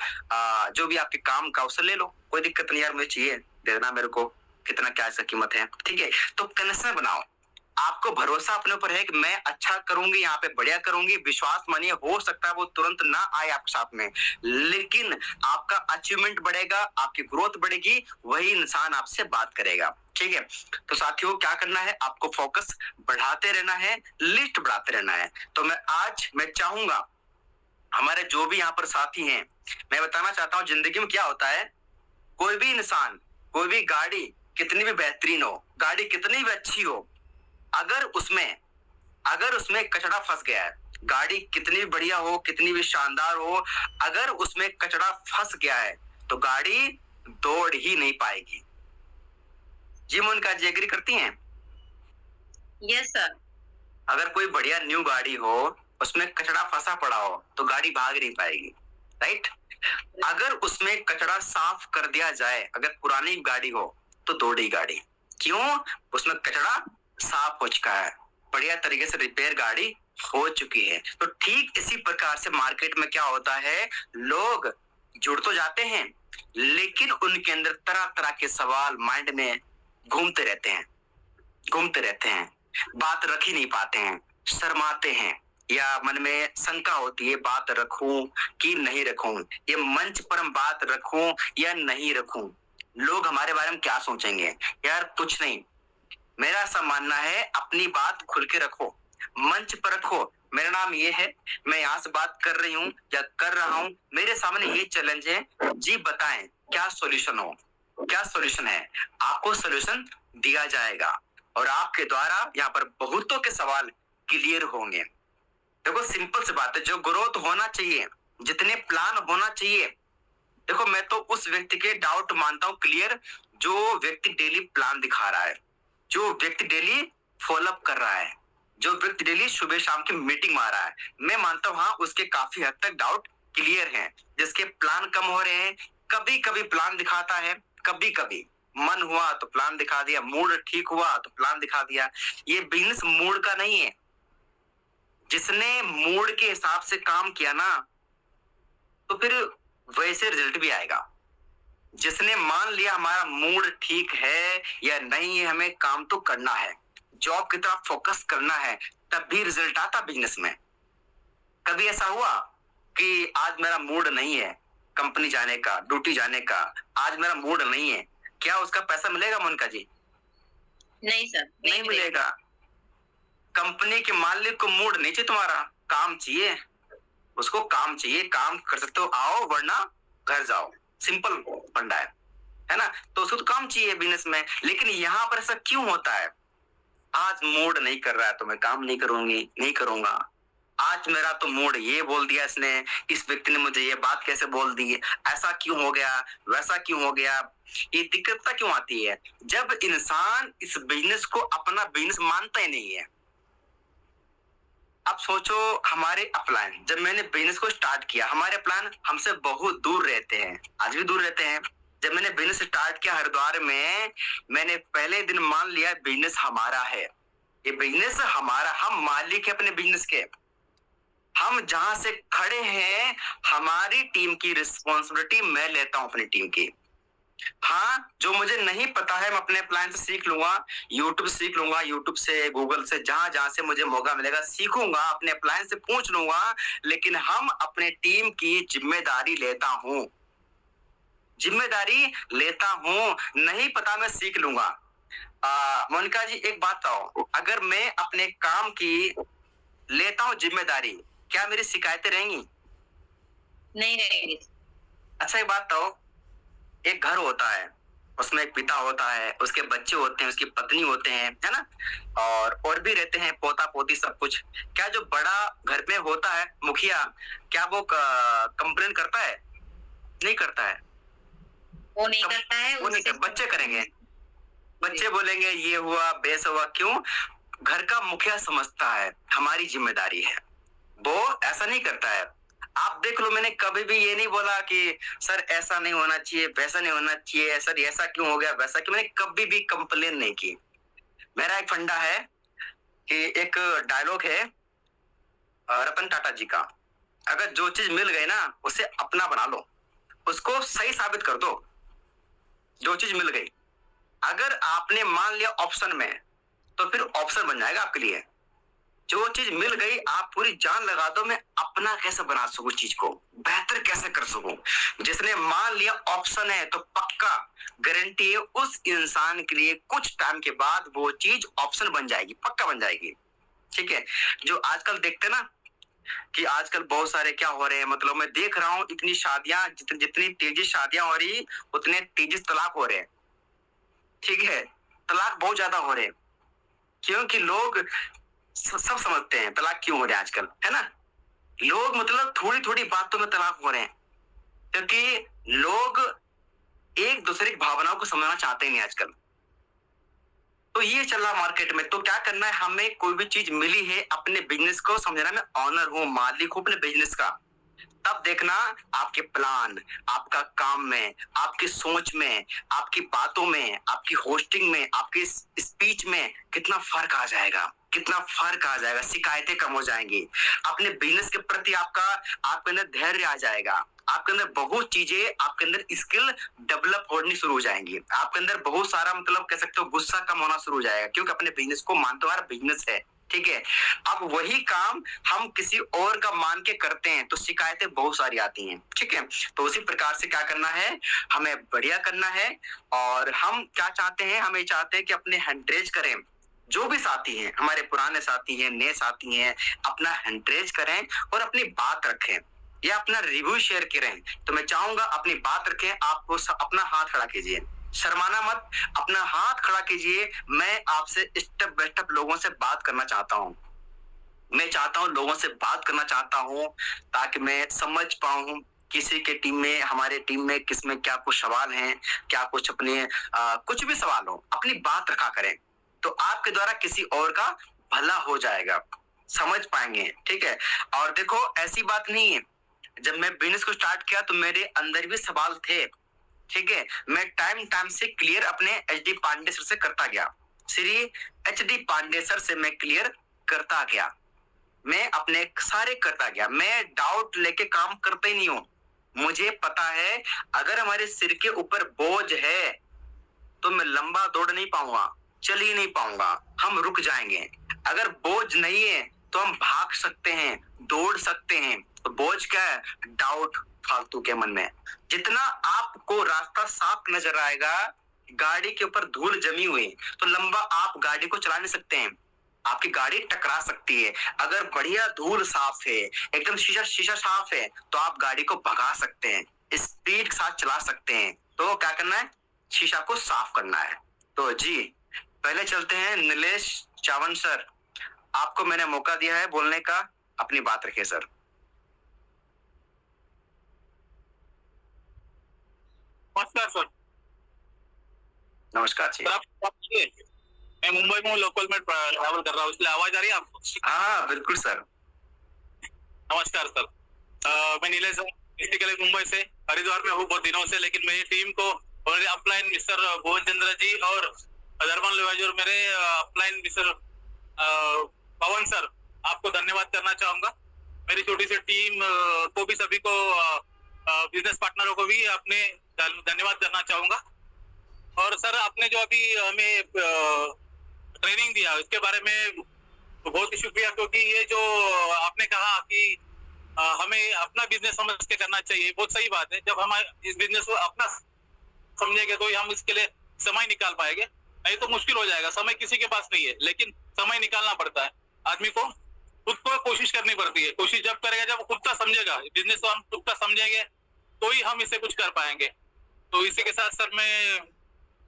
जो भी आपके काम का उसे ले लो, कोई दिक्कत नहीं, यार मुझे चाहिए, दे देना मेरे को, कितना क्या इसका कीमत है। ठीक है, तो कनेक्शन बनाओ, आपको भरोसा अपने ऊपर है कि मैं अच्छा करूंगी, यहाँ पे बढ़िया करूंगी, विश्वास मानिए हो सकता है वो तुरंत ना आए आपके साथ में, लेकिन आपका अचीवमेंट बढ़ेगा, आपकी ग्रोथ बढ़ेगी, वही इंसान आपसे बात करेगा। ठीक है, तो साथियों क्या करना है, आपको फोकस बढ़ाते रहना है, लिस्ट बढ़ाते रहना है। तो मैं चाहूंगा हमारे जो भी यहाँ पर साथी हैं, मैं बताना चाहता हूँ जिंदगी में क्या होता है, कोई भी इंसान, कोई भी गाड़ी कितनी भी बेहतरीन हो, गाड़ी कितनी भी अच्छी हो, अगर उसमें कचरा फंस गया है, गाड़ी कितनी भी बढ़िया हो, कितनी भी शानदार हो, अगर उसमें कचरा फंस गया है, तो गाड़ी दौड़ ही नहीं पाएगी। जी मोनिका जी, एग्री करती हैं? Yes sir. अगर कोई बढ़िया न्यू गाड़ी हो, उसमें कचरा फंसा पड़ा हो, तो गाड़ी भाग नहीं पाएगी, राइट? अगर उसमें कचरा साफ कर दिया जाए, अगर पुरानी गाड़ी हो, तो दौड़ेगी गाड़ी। क्यों? उसमें कचरा साफ हो चुका है, बढ़िया तरीके से रिपेयर गाड़ी हो चुकी है। तो ठीक इसी प्रकार से मार्केट में क्या होता है, लोग जुड़ तो जाते हैं, लेकिन उनके अंदर तरह तरह के सवाल माइंड में घूमते रहते हैं, बात रख ही नहीं पाते हैं, शर्माते हैं, या मन में शंका होती है, बात रखूं कि नहीं रखूं, ये मंच पर हम बात रखूं या नहीं रखूं, लोग हमारे बारे में क्या सोचेंगे। यार कुछ नहीं, मेरा ऐसा मानना है, अपनी बात खुल के रखो, मंच पर रखो, मेरा नाम ये है, मैं यहाँ से बात कर रही हूँ या कर रहा हूँ, मेरे सामने ये चैलेंज है, जी बताएं क्या सॉल्यूशन है, आपको सॉल्यूशन दिया जाएगा, और आपके द्वारा यहाँ पर बहुतों के सवाल क्लियर होंगे। देखो सिंपल सी बात है, जो ग्रोथ होना चाहिए, जितने प्लान होना चाहिए, देखो मैं तो उस व्यक्ति के डाउट मानता हूँ क्लियर, जो व्यक्ति डेली प्लान दिखा रहा है, जो व्यक्ति डेली फॉलोअप कर रहा है, जो व्यक्ति डेली सुबह शाम की मीटिंग में आ रहा है, मैं मानता हूँ हाँ उसके काफी हद तक डाउट क्लियर हैं। जिसके प्लान कम हो रहे हैं, कभी कभी प्लान दिखाता है, कभी कभी मन हुआ तो प्लान दिखा दिया, मूड ठीक हुआ तो प्लान दिखा दिया। ये बिजनेस मूड का नहीं है, जिसने मूड के हिसाब से काम किया ना, तो फिर वैसे रिजल्ट भी आएगा। जिसने मान लिया हमारा मूड ठीक है या नहीं है, हमें काम तो करना है, जॉब की तरफ फोकस करना है, तब भी रिजल्ट आता बिजनेस में। कभी ऐसा हुआ कि आज मेरा मूड नहीं है कंपनी जाने का, ड्यूटी जाने का, आज मेरा मूड नहीं है, क्या उसका पैसा मिलेगा मोनिका जी? नहीं सर, नहीं मिलेगा। कंपनी के मालिक को मूड नहीं चाहिए तुम्हारा, काम चाहिए, उसको काम चाहिए, काम कर सकते हो आओ, वरना घर जाओ, सिंपल फंडा है ना? तो उसको तो काम चाहिए बिजनेस में। लेकिन यहाँ पर ऐसा क्यों होता है? आज मूड नहीं कर रहा है तो मैं काम नहीं करूंगी, नहीं करूंगा। आज मेरा तो मूड ये बोल दिया इसने, इस व्यक्ति ने मुझे ये बात कैसे बोल दी, ऐसा क्यों हो गया, वैसा क्यों हो गया। ये दिक्कत क्यों आती है? जब इंसान इस बिजनेस को अपना बिजनेस मानता ही नहीं है। अब सोचो हमारे अपलाइन, जब मैंने बिजनेस को स्टार्ट किया, हमारे अपलाइन हमसे बहुत दूर रहते हैं, आज भी दूर रहते हैं। जब मैंने बिजनेस स्टार्ट किया हरिद्वार में, मैंने पहले दिन मान लिया बिजनेस हमारा है, ये बिजनेस हमारा, हम मालिक है अपने बिजनेस के। हम जहां से खड़े हैं, हमारी टीम की रिस्पॉन्सिबिलिटी मैं लेता हूं अपनी टीम की। हाँ, जो मुझे नहीं पता है मैं अपने प्लान से सीख लूंगा, यूट्यूब सीख लूंगा, यूट्यूब से, गूगल से, जहां जहां से मुझे मौका मिलेगा सीखूंगा, अपने प्लान से पूछ लूंगा। लेकिन हम अपने टीम की जिम्मेदारी लेता हूं, जिम्मेदारी लेता हूं, नहीं पता मैं सीख लूंगा। मोनिका जी एक बात बताओ, अगर मैं अपने काम की लेता हूं जिम्मेदारी, क्या मेरी शिकायतें रहेंगी? नहीं रहेगी। अच्छा एक बात बताओ, एक घर होता है, उसमें एक पिता होता है, उसके बच्चे होते हैं, उसकी पत्नी होते हैं, है ना, और भी रहते हैं, पोता पोती सब कुछ। क्या जो बड़ा घर में होता है मुखिया, क्या वो कंप्लेन करता है? नहीं करता है, वो नहीं करता है, वो नहीं कर, बच्चे करेंगे, बच्चे बोलेंगे ये हुआ बेस हुआ, क्यों? घर का मुखिया समझता है हमारी जिम्मेदारी है, वो ऐसा नहीं करता है। आप देख लो, मैंने कभी भी ये नहीं बोला कि सर ऐसा नहीं होना चाहिए, वैसा नहीं होना चाहिए, सर ऐसा क्यों हो गया, वैसा क्यों, मैंने कभी भी कंप्लेन नहीं की। मेरा एक फंडा है कि एक डायलॉग है रतन टाटा जी का, अगर जो चीज मिल गई ना उसे अपना बना लो, उसको सही साबित कर दो। जो चीज मिल गई, अगर आपने मान लिया ऑप्शन में, तो फिर ऑप्शन बन जाएगा आपके लिए। जो चीज मिल गई आप पूरी जान लगा दो, मैं अपना कैसे बना सकूं, चीज को बेहतर कैसे कर सकूं। जिसने मान लिया ऑप्शन है तो पक्का गारंटी है उस इंसान के लिए कुछ टाइम के बाद वो चीज ऑप्शन बन जाएगी, पक्का बन जाएगी। ठीक है, जो आजकल देखते ना कि आजकल बहुत सारे क्या हो रहे हैं, मतलब मैं देख रहा हूँ इतनी शादियां, जितनी तेजी शादियां हो रही उतने तेजी तलाक हो रहे हैं। ठीक है, तलाक बहुत ज्यादा हो रहे हैं, क्योंकि लोग सब समझते हैं तलाक क्यों हो रहे हैं आजकल, है ना। लोग मतलब थोड़ी थोड़ी बातों में तलाक हो रहे हैं, क्योंकि लोग एक दूसरे की भावनाओं को समझना चाहते ही नहीं आजकल। तो ये चल रहा मार्केट में। तो क्या करना है, हमें कोई भी चीज मिली है, अपने बिजनेस को समझना मैं ऑनर हूँ, मालिक हूँ अपने बिजनेस का। तब देखना आपके प्लान, आपका काम में, आपकी सोच में, आपकी बातों में, आपकी होस्टिंग में, आपकी स्पीच में कितना फर्क आ जाएगा, कितना फर्क आ जाएगा, शिकायतें कम हो जाएंगी, अपने बिजनेस के प्रति आपके अंदर धैर्य आ जाएगा, आपके अंदर बहुत चीजें, आपके अंदर स्किल डेवलप होनी शुरू हो जाएंगी, आपके अंदर बहुत सारा मतलब कह सकते हो गुस्सा कम होना शुरू हो जाएगा, क्योंकि अपने बिजनेस को मानते हो, हमारा बिजनेस है। ठीक है, अब वही काम हम किसी और का मान के करते हैं तो शिकायतें बहुत सारी आती हैं। ठीक है, तो उसी प्रकार से क्या करना है, हमें बढ़िया करना है। और हम क्या चाहते हैं, हम ये चाहते हैं कि अपने हैंड्रेज करें, जो भी साथी हैं, हमारे पुराने साथी हैं, नए साथी हैं, अपना हैंड्रेज करें और अपनी बात रखें या अपना रिव्यू शेयर करें। तो मैं चाहूंगा अपनी बात रखें, आपको अपना हाथ खड़ा कीजिए, शर्माना मत, अपना हाथ खड़ा कीजिए। मैं आपसे स्टेप बाय स्टेप लोगों से बात करना चाहता हूँ, मैं चाहता हूँ लोगों से बात करना चाहता हूँ, ताकि मैं समझ पाऊँ किसी के टीम में, हमारे टीम में किस में क्या कुछ सवाल हैं, क्या कुछ अपने कुछ भी सवाल हो, अपनी बात रखा करें, तो आपके द्वारा किसी और का भला हो जाएगा, समझ पाएंगे। ठीक है, और देखो ऐसी बात नहीं है, जब मैं बिजनेस को स्टार्ट किया तो मेरे अंदर भी सवाल थे। ठीक है, मैं टाइम से क्लियर अपने एच.डी. पांडे सर से करता गया, श्री एच.डी. पांडे सर से मैं क्लियर करता गया। मैं अपने सारे करता गया, मैं डाउट लेके काम करता ही नहीं हूँ। मुझे पता है अगर हमारे सिर के ऊपर बोझ है तो मैं लंबा दौड़ नहीं पाऊंगा, चल ही नहीं पाऊंगा, हम रुक जाएंगे। अगर बोझ नहीं है तो हम भाग सकते हैं, दौड़ सकते हैं। तो बोझ क्या है? डाउट फालतू के मन में। जितना आपको रास्ता साफ नजर आएगा, गाड़ी के ऊपर धूल जमी हुई तो लंबा आप गाड़ी को चला नहीं सकते हैं, आपकी गाड़ी टकरा सकती है। अगर बढ़िया धूल साफ है, एकदम शीशा साफ है, तो आप गाड़ी को भगा सकते हैं, स्पीड के साथ चला सकते हैं। तो क्या करना है? शीशा को साफ करना है। तो जी पहले चलते हैं नीलेश चावन सर, आपको मैंने मौका दिया है बोलने का, अपनी बात रखिए सर। नमस्कार सर। नमस्कार जी। मैं मुंबई में लोकल में ट्रैवल कर रहा हूँ, इसलिए आवाज आ रही है आपको? हाँ बिल्कुल सर। नमस्कार सर। मैं नीलेश बेसिकली मुंबई से, हरिद्वार में हूँ बहुत दिनों से, लेकिन मेरी टीम को और अपलाइन मिस्टर भुवन चंद्र जी और धर्मन लिवाजी और मेरे अपलाइन मिस्टर पवन सर, आपको धन्यवाद करना चाहूंगा। मेरी छोटी सी टीम को भी, सभी को, बिजनेस पार्टनरों को भी अपने धन्यवाद करना चाहूंगा। और सर आपने जो अभी हमें ट्रेनिंग दिया उसके बारे में बहुत ही शुक्रिया, क्योंकि ये जो आपने कहा कि हमें अपना बिजनेस समझ के करना चाहिए, बहुत सही बात है। जब हम इस बिजनेस को अपना समझेंगे तो हम इसके लिए समय निकाल पाएंगे, नहीं तो मुश्किल हो जाएगा। समय किसी के पास नहीं है, लेकिन समय निकालना पड़ता है। आदमी को खुद को कोशिश करनी पड़ती है। कोशिश जब करेगा, जब खुद का समझेगा बिजनेस को, हम खुद का समझेंगे तो ही हम इसे कुछ कर पाएंगे। तो इसी के साथ सर मैं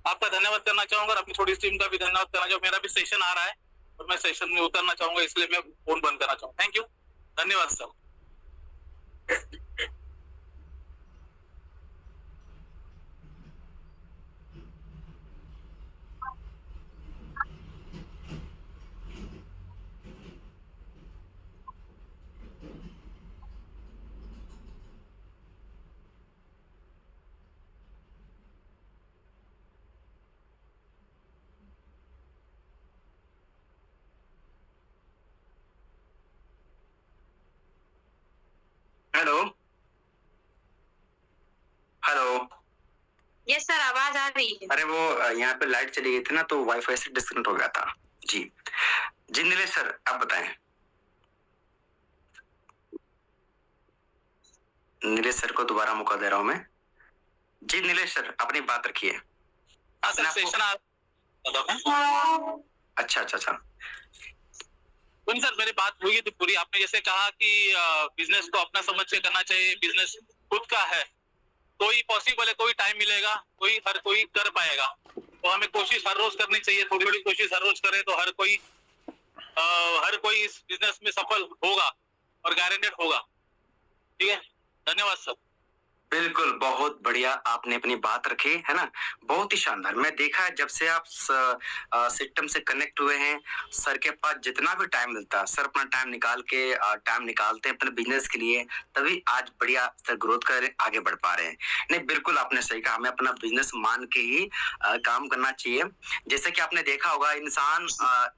आपका धन्यवाद करना चाहूंगा और अपनी छोटी टीम का भी धन्यवाद करना चाहूंगा। मेरा भी सेशन आ रहा है और मैं सेशन में उतरना चाहूंगा, इसलिए मैं फोन बंद करना चाहूंगा। थैंक यू, धन्यवाद sir. Hello hello. Yes sir, आवाज आ रही है। अरे वो यहाँ पे लाइट चली गई थी ना, तो वाईफाई से डिस्कनेक्ट हो गया था। जी जी नीलेश सर आप बताएं। नीलेश सर को दोबारा मौका दे रहा हूं मैं। जी नीलेश सर अपनी बात रखिए। अच्छा अच्छा अच्छा। सर मेरी बात हुई थी पूरी। आपने जैसे कहा कि बिजनेस को अपना समझ के करना चाहिए, बिजनेस खुद का है, कोई पॉसिबल है, कोई टाइम मिलेगा, हर कोई कर पाएगा। तो हमें कोशिश हर रोज करनी चाहिए, थोड़ी थोड़ी कोशिश हर रोज करें तो हर कोई इस बिजनेस में सफल होगा और गारंटेड होगा। ठीक है, धन्यवाद सर। बिल्कुल, बहुत बढ़िया आपने अपनी बात रखी है ना, बहुत ही शानदार। मैं देखा है जब से आप सिस्टम से कनेक्ट हुए हैं, सर के पास जितना भी टाइम मिलता है सर अपना टाइम निकालते हैं अपने बिजनेस के लिए, तभी आज बढ़िया सर ग्रोथ कर आगे बढ़ पा रहे हैं। नहीं बिल्कुल आपने सही कहा, हमें अपना बिजनेस मान के ही काम करना चाहिए। जैसे कि आपने देखा होगा इंसान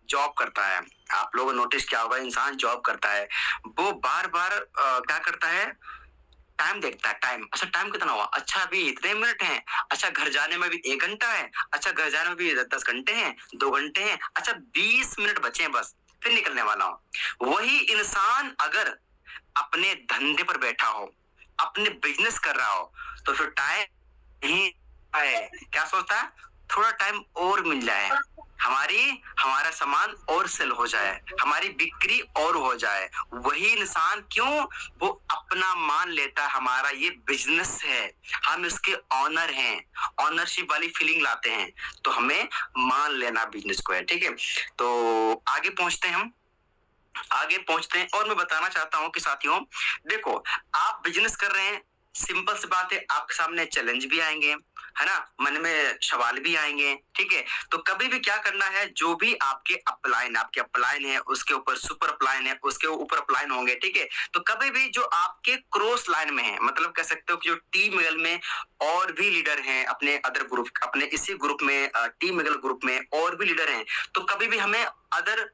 जॉब करता है, आप लोगों ने नोटिस किया होगा, इंसान जॉब करता है, वो बार बार क्या करता है, टाइम देखता है। टाइम, अच्छा टाइम कितना हुआ, अच्छा अभी इतने मिनट हैं, अच्छा घर जाने में भी 1 घंटा है, अच्छा घर जाने में भी 10 घंटे हैं, 2 घंटे हैं, अच्छा 20 मिनट बचे हैं बस, फिर निकलने वाला हूं। वही इंसान अगर अपने धंधे पर बैठा हो, अपने बिजनेस कर रहा हो, तो फिर टाइम नहीं है, क्या सोचता है, थोड़ा टाइम और मिल जाए, हमारा सामान और सेल हो जाए, हमारी बिक्री और हो जाए। वही इंसान क्यों, वो अपना मान लेता है हमारा ये बिजनेस है, हम इसके ऑनर हैं, ऑनरशिप वाली फीलिंग लाते हैं, तो हमें मान लेना बिजनेस को है। ठीक है, तो आगे पहुंचते हैं और मैं बताना चाहता हूं कि साथियों देखो, आप बिजनेस कर रहे हैं, सिंपल सी बात है, आपके सामने चैलेंज भी आएंगे, है ना, मन में सवाल भी आएंगे। ठीक है, तो कभी भी क्या करना है, जो भी आपके अपलाइन है, उसके ऊपर सुपर अपलाइन है, उसके ऊपर अपलाइन होंगे। ठीक है, तो कभी भी जो आपके क्रॉस लाइन में है, मतलब कह सकते हो कि जो टीम मिगल में और भी लीडर हैं, अपने अदर ग्रुप, अपने इसी ग्रुप में, टीम मिगल ग्रुप में और भी लीडर हैं, तो कभी भी हमें अदर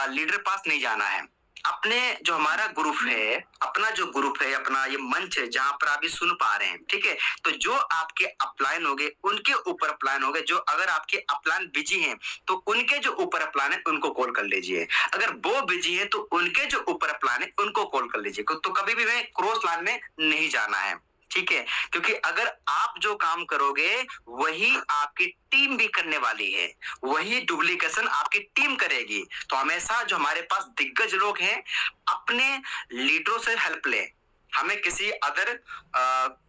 लीडर पास नहीं जाना है, अपने जो हमारा ग्रुप है, अपना जो ग्रुप है, अपना ये मंच है जहां पर आप ये सुन पा रहे हैं, ठीक है, तो जो आपके अपलाइन हो गए उनके ऊपर अपलाइन हो गए, जो अगर आपके अपलाइन बिजी हैं तो उनके जो ऊपर अपलाइन है उनको कॉल कर लीजिए, अगर वो बिजी है तो उनके जो ऊपर अपलाइन है उनको कॉल कर लीजिए, तो कभी भी हमें क्रॉस लाइन में नहीं जाना है, ठीक है, क्योंकि अगर आप जो काम करोगे वही आपकी टीम भी करने वाली है, वही डुप्लीकेशन आपकी टीम करेगी, तो हमेशा जो हमारे पास दिग्गज लोग हैं अपने लीडरों से हेल्प लें, हमें किसी अदर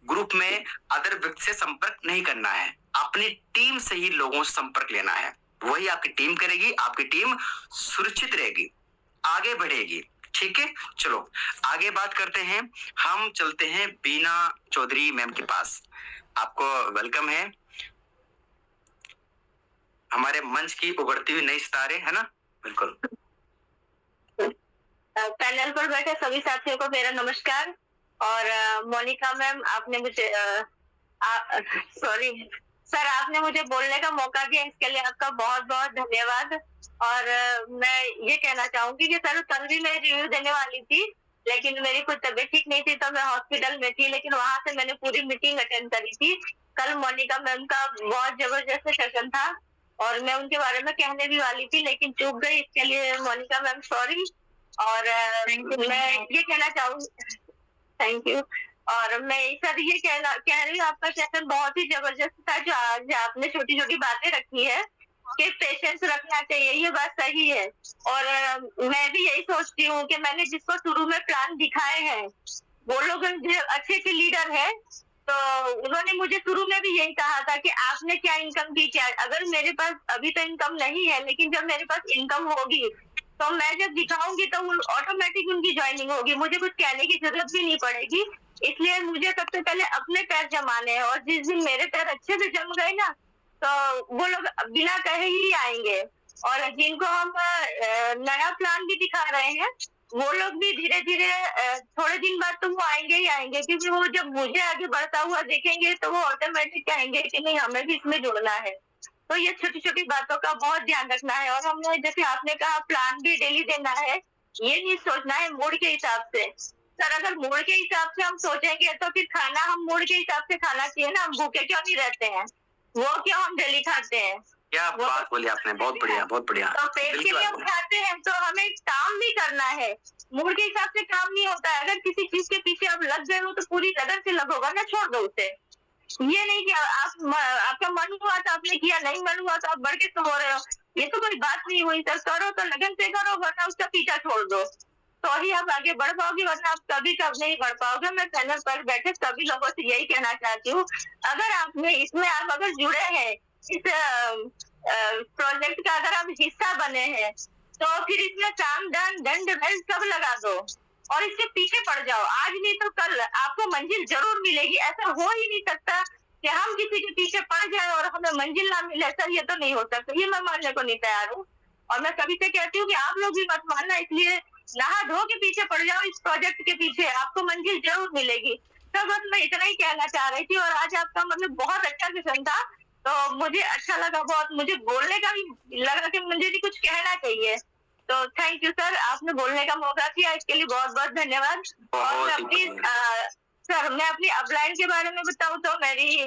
ग्रुप में अदर व्यक्ति से संपर्क नहीं करना है, अपनी टीम से ही लोगों से संपर्क लेना है, वही आपकी टीम करेगी, आपकी टीम सुरक्षित रहेगी, आगे बढ़ेगी, ठीक है। चलो आगे बात करते हैं, हम चलते हैं बीना चौधरी मैम के पास, आपको वेलकम है हमारे मंच की उभरती हुई नई सितारे, है ना, बिल्कुल। पैनल पर बैठे सभी साथियों को मेरा नमस्कार। और मोनिका मैम, आपने मुझे सॉरी सर, आपने मुझे बोलने का मौका दिया, इसके लिए आपका बहुत बहुत धन्यवाद। और मैं ये कहना चाहूंगी कि सर कल भी मैं रिव्यू देने वाली थी, लेकिन मेरी कुछ तबीयत ठीक नहीं थी तो मैं हॉस्पिटल में थी, लेकिन वहां से मैंने पूरी मीटिंग अटेंड करी थी। कल मोनिका मैम का बहुत जबरदस्त सेशन था और मैं उनके बारे में कहने भी वाली थी, लेकिन चूक गई, इसके लिए मोनिका मैम सॉरी। और मैं ये कहना चाहूंगी, थैंक यू। और मैं सर ये कह रही हूँ, आपका सेशन बहुत ही जबरदस्त था, जो आज आपने छोटी छोटी बातें रखी है कि पेशेंस रखना चाहिए, ये बात सही है। और मैं भी यही सोचती हूँ कि मैंने जिसको शुरू में प्लान दिखाए हैं वो लोग अच्छे अच्छे लीडर है, तो उन्होंने मुझे शुरू में भी यही कहा था कि आपने क्या इनकम की, क्या अगर मेरे पास अभी तो इनकम नहीं है, लेकिन जब मेरे पास इनकम होगी तो मैं जब दिखाऊंगी तो ऑटोमेटिक उनकी ज्वाइनिंग होगी, मुझे कुछ कहने की जरूरत भी नहीं पड़ेगी। इसलिए मुझे सबसे पहले अपने पैर जमाने हैं, और जिस दिन मेरे पैर अच्छे से जम गए ना तो वो लोग बिना कहे ही आएंगे। और जिनको हम नया प्लान भी दिखा रहे हैं वो लोग भी धीरे धीरे थोड़े दिन बाद तो वो आएंगे ही आएंगे, क्योंकि वो जब मुझे आगे बढ़ता हुआ देखेंगे तो वो ऑटोमेटिक कहेंगे कि नहीं, हमें भी इसमें जुड़ना है। तो ये छोटी छोटी बातों का बहुत ध्यान रखना है। और हमने जैसे आपने कहा प्लान भी डेली देना है, ये नहीं सोचना है मूड के हिसाब से। सर अगर मूड के हिसाब से हम सोचेंगे तो फिर खाना हम मूड के हिसाब से खाना चाहिए ना, हम भूखे क्यों नहीं रहते हैं, वो क्यों हम डेली खाते हैं। क्या बात बोली आपने, बहुत बढ़िया बहुत बढ़िया। तो पेट के लिए हम खाते हैं, तो हमें काम भी करना है, मूड के हिसाब से काम नहीं होता है। अगर किसी चीज के पीछे आप लग गए हो तो पूरी लगन से लगोगा ना, छोड़ दो उसे। ये नहीं कि आपका मन हुआ तो आपने किया, नहीं मन हुआ तो आप बढ़ के सो रहे हो, ये तो कोई बात नहीं हुई। सर करो तो लगन से करो, वरना उसका पीछा छोड़ दो, तो ही आप आगे बढ़ पाओगे, वरना आप कभी नहीं बढ़ पाओगे। मैं पैनल पर बैठे सभी लोगों से यही कहना चाहती हूँ, अगर आपने इसमें आप अगर जुड़े हैं, इस प्रोजेक्ट का अगर आप हिस्सा बने हैं, तो फिर इसमें काम दंड भेद सब लगा दो और इसके पीछे पड़ जाओ। आज नहीं तो कल आपको मंजिल जरूर मिलेगी। ऐसा हो ही नहीं सकता कि हम किसी के पीछे पड़ जाए और हमें मंजिल ना मिले। सर ये तो नहीं हो सकता, ये मैं मानने को नहीं तैयार हूँ। और मैं सभी से कहती हूँ कि आप लोग भी मत मानना, इसलिए नहा धो के पीछे पड़ जाओ इस प्रोजेक्ट के पीछे, आपको मंजिल जरूर मिलेगी। तो बस मैं इतना ही कहना चाह रही थी। और आज आपका मतलब बहुत अच्छा सेशन था, तो मुझे अच्छा लगा बहुत, मुझे बोलने का भी लगा कि मुझे भी कुछ कहना चाहिए। तो थैंक यू सर, आपने बोलने का मौका दिया, इसके लिए बहुत बहुत धन्यवाद। और मैं अपनी सर मैं अपनी अपलाइन के बारे में बताऊं तो मेरी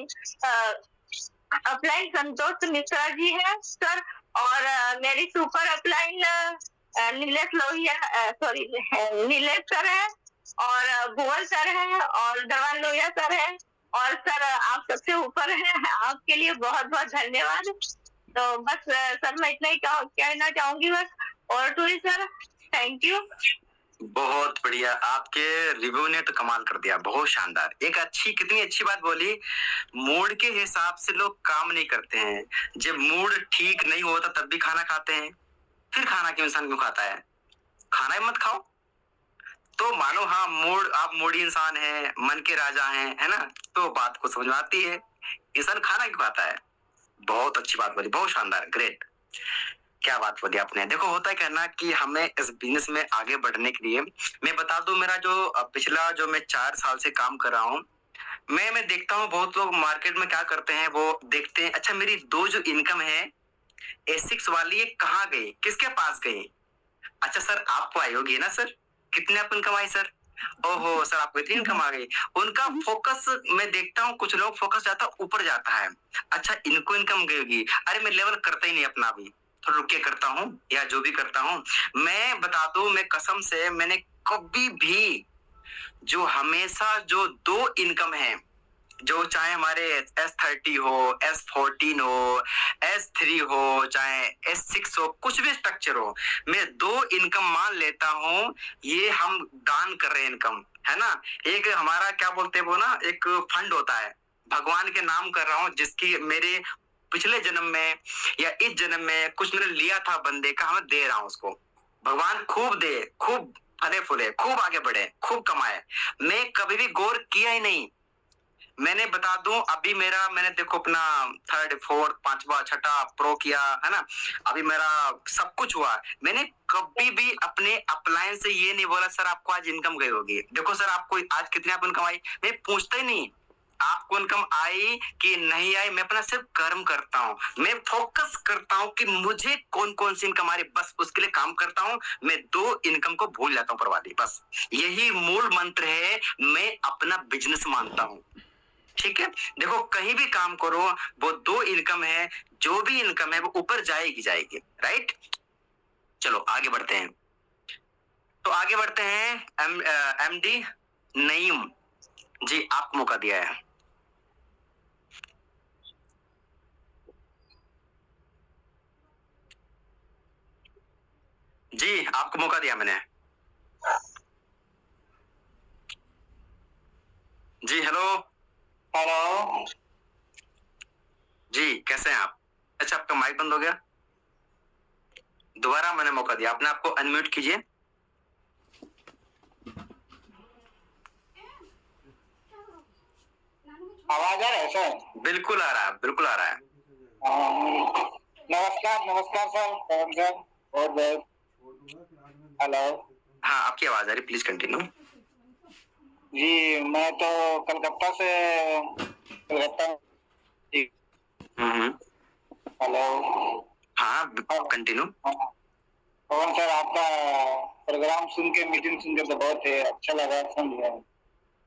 अपलाइन संतोष मिश्रा जी है सर, और मेरी super upline Nilesh Lohia Nilesh sir है, और भुवन सर है, और दरवान लोहिया सर है। और सर आप सबसे ऊपर हैं, आपके लिए बहुत बहुत धन्यवाद। तो बस सर मैं इतना ही कहना चाहूंगी बस। और टू सर थैंक यू। बहुत बढ़िया, आपके रिव्यू ने तो कमाल कर दिया, बहुत शानदार। एक कितनी अच्छी बात बोली, मूड के हिसाब से लोग काम नहीं करते हैं। जब मूड ठीक नहीं होता तब भी खाना खाते हैं, फिर खाना क्यों इंसान क्यों खाता है? खाना ही मत खाओ। तो मानो हाँ मूड, आप मूडी इंसान हैं, मन के राजा हैं, है ना, तो बात को समझ में आती है, इंसान खाना क्यों खाता है। बहुत अच्छी बात बोली, बहुत शानदार, ग्रेट, क्या बात बोली आपने। देखो होता है कहना कि हमें इस बिजनेस में आगे बढ़ने के लिए, मैं बता दूं मेरा जो पिछला जो मैं 4 साल से काम कर रहा हूँ, मैं देखता हूँ बहुत लोग मार्केट में क्या करते हैं, वो देखते हैं अच्छा मेरी 2 जो इनकम है A6 वाली ये कहाँ गई, किसके पास गई, अच्छा सर, आपको आई होगी ना सर, कितने आप इनकम आई सर? ओहो सर, आपको इतनी इनकम आ गई। उनका फोकस मैं देखता हूँ, कुछ लोग फोकस जाता ऊपर जाता है। अच्छा, इनको इनकम गई होगी। अरे मैं लेवल करता ही नहीं अपना अभी, तो रुक के करता हूँ या जो भी करता हूँ। मैं बता दूं, मैं कसम से मैंने कभी भी जो हमेशा जो 2 इनकम है, जो चाहे हमारे S30 हो, S14 हो, S3 हो, चाहे S6 हो, कुछ भी स्ट्रक्चर हो, मैं 2 इनकम मान लेता हूँ। ये हम दान कर रहे हैं इनकम, है ना। एक हमारा क्या बोलते हैं वो ना, एक फंड होता है, भगवान के नाम कर रहा हूँ, जिसकी मेरे पिछले जन्म में या इस जन्म में कुछ मैंने लिया था बंदे का, मैं दे रहा हूँ उसको। भगवान खूब दे, खूब फले फूले, खूब आगे बढ़े, खूब कमाए। मैं कभी भी गौर किया ही नहीं। मैंने बता दूं, अभी मेरा, मैंने देखो अपना 3rd 4th 5वां 6ठा प्रो किया है ना, अभी मेरा सब कुछ हुआ। मैंने कभी भी अपने अपलाइन से ये नहीं बोला सर आपको आज इनकम गई होगी, देखो सर आपको आज कितनी आप इनकम आई, मैं पूछता ही नहीं आपको इनकम आई कि नहीं आई। मैं अपना सिर्फ कर्म करता हूँ, मैं फोकस करता हूँ कि मुझे कौन कौन सी इनकम आ रही, बस उसके लिए काम करता हूँ। मैं 2 इनकम को भूल जाता हूँ परवादी, बस यही मूल मंत्र है, मैं अपना बिजनेस मानता हूँ। ठीक है, देखो कहीं भी काम करो, वो 2 इनकम है, जो भी इनकम है वो ऊपर जाएगी जाएगी, राइट। चलो आगे बढ़ते हैं, तो आगे बढ़ते हैं। MD नईम जी, आपको मौका दिया है। जी आपको मौका दिया मैंने। जी हेलो हेलो जी, कैसे हैं आप? अच्छा, आपका माइक बंद हो गया, दोबारा मैंने मौका दिया, आपने आपको अनम्यूट कीजिए। आवाज आ रहा है सर? बिल्कुल आ रहा है, बिल्कुल आ रहा है। नमस्कार नमस्कार सर, कौन सर? बहुत बहुत हेलो। हाँ, आपकी आवाज आ रही, प्लीज कंटिन्यू। जी मैं तो कलकत्ता से, कलकत्ता। जी हेलो। हाँ कंटिन्यू। कौन सर, आपका प्रोग्राम सुन के, मीटिंग सुन के तो बहुत ही अच्छा लगा, समझे।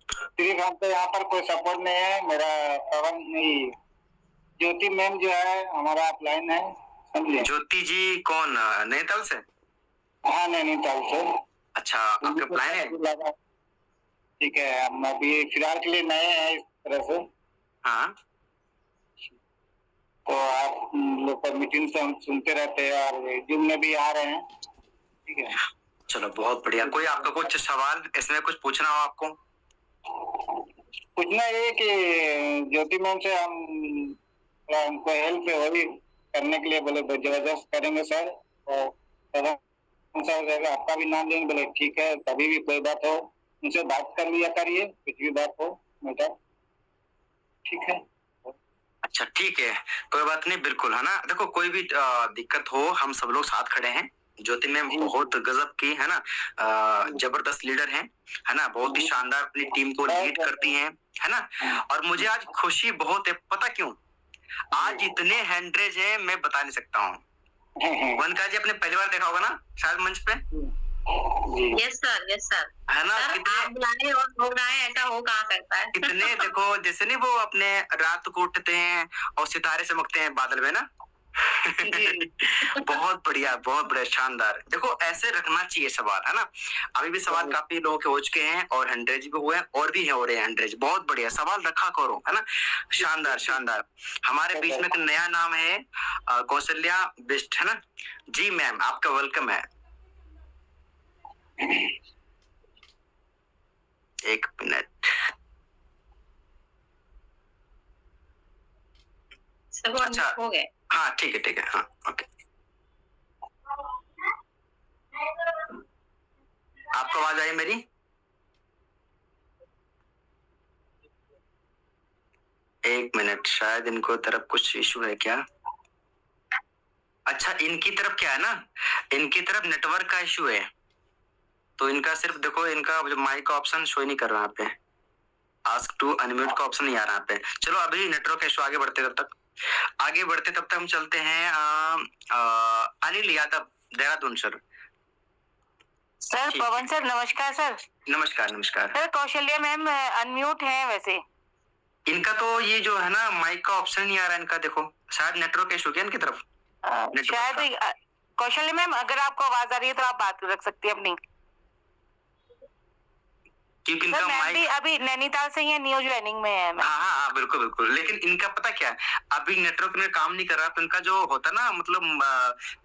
सिर्फ हम तो यहाँ पर कोई सपोर्ट नहीं है, मेरा पवन नहीं, ज्योति मैम जो है हमारा अपलाइन है, समझे। ज्योति जी कौन, नैनीताल से? हाँ नैनीताल से। अच्छा, आपके प्लान है? ठीक है, हम अभी फिलहाल के लिए नए हैं इस तरह से। हाँ, तो आप लोग का मीटिंग से हम सुनते रहते हैं और जिम में भी आ रहे हैं, ठीक है। चलो बहुत बढ़िया। कोई आपका कुछ सवाल इसमें कुछ पूछना हो आपको? पूछना ये कि ज्योति मैम से हम हमको हेल्प वही करने के लिए बोले, जबरदस्त करेंगे सर। तो सर आपका भी नाम लेंगे, बोले ठीक है, कभी भी कोई बात हो उनसे बात कर लिया करिए, कुछ भी बात हो बेटा, ठीक है। अच्छा ठीक है, कोई बात नहीं, बिल्कुल, है ना। देखो कोई भी दिक्कत हो, हम सब लोग साथ खड़े हैं। ज्योति मैम बहुत गजब की, है ना, जबरदस्त लीडर हैं, है ना, बहुत ही शानदार अपनी टीम को लीड करती हैं, है ना। और मुझे आज खुशी बहुत है, पता क्यों? आज इतने हैंड्रेज हैं, मैं बता नहीं सकता हूँ। वनका जी आपने पहली बार देखा होगा ना शायद मंच पे? यस सर, है ना। सर कितने आप बुलाए और हो रहा है, ऐसा हो कहाँ सकता है। कितने देखो, जैसे नहीं वो अपने रात को उठते हैं और सितारे चमकते हैं बादल में ना। बहुत बढ़िया शानदार। देखो ऐसे रखना चाहिए सवाल, है ना। अभी भी सवाल काफी लोगों के हो चुके हैं और हंड्रेज भी हुए हैं और भी हो रहे हैं हंड्रेज। बहुत बढ़िया सवाल रखा करो, है ना। शानदार शानदार। हमारे बीच में एक नया नाम है कौशल्या बिष्ट, है ना। जी मैम, आपका वेलकम है। एक मिनट, सब अच्छा हो गए। हाँ ठीक है, हाँ ओके। आपको आवाज आई मेरी? एक मिनट, शायद इनको तरफ कुछ इशू है क्या? अच्छा, इनकी तरफ क्या है ना, इनकी तरफ नेटवर्क का इशू है, तो इनका सिर्फ देखो, इनका जो माइक का ऑप्शन शो ही नहीं कर रहा यहाँ पे, आस्क टू अनम्यूट का ऑप्शन नहीं आ रहा यहाँ पे। चलो अभी नेटवर्क इशू, आगे बढ़ते तब तक हम चलते हैं अनिल यादव, देहरादून सर। सर ठीक पवन है। सर नमस्कार सर। नमस्कार नमस्कार। सर कौशल्या मैम अनम्यूट हैं वैसे। इनका तो ये जो है ना माइक का ऑप्शन नहीं आ रहा है इनका, देखो शायद नेटवर्क इशू क्या इनकी तरफ। शायद कौशल्या मैम अगर आपको आवाज आ रही है तो आप बात रख सकती है अपनी। क्योंकि सर इनका मैम भी माइक अभी नैनीताल से ही है, न्यू ज्वाइनिंग में है। हाँ हाँ हाँ बिल्कुल बिल्कुल, लेकिन इनका पता क्या है, अभी नेटवर्क में काम नहीं कर रहा, तो इनका जो होता है ना मतलब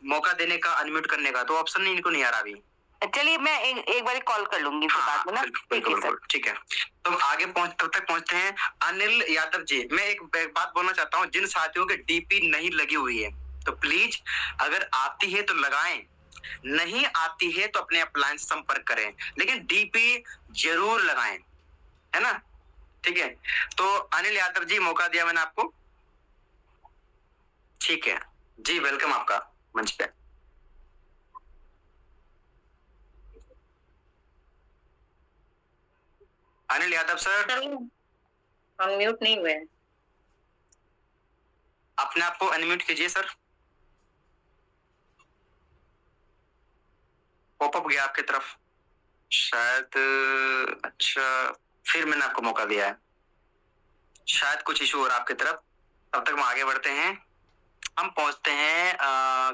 मौका देने का, अनम्यूट करने का, तो ऑप्शन नहीं इनको नहीं आ रहा अभी। चलिए मैं एक बार कॉल कर लूंगी इनके हाँ बाद में ना। बिल्कुल बिल्कुल ठीक है। तो हम आगे तब तक पहुंचते हैं। अनिल यादव जी, मैं एक बात बोलना चाहता हूँ, जिन साथियों के डीपी नहीं लगी हुई है तो प्लीज अगर आती है तो लगाएं, नहीं आती है तो अपने अपलायंस संपर्क करें, लेकिन डीपी जरूर लगाएं, है ना। ठीक है, तो अनिल यादव जी मौका दिया मैंने आपको, ठीक है जी, वेलकम आपका मंच पे। अनिल यादव सर अनम्यूट नहीं हुए। अपने आप को अनम्यूट कीजिए सर। पॉपअप गया आपकी तरफ शायद, अच्छा फिर मैंने आपको मौका दिया है, शायद कुछ इशू हो रहा है आपकी तरफ। तब तक हम आगे बढ़ते हैं, हम पहुंचते हैं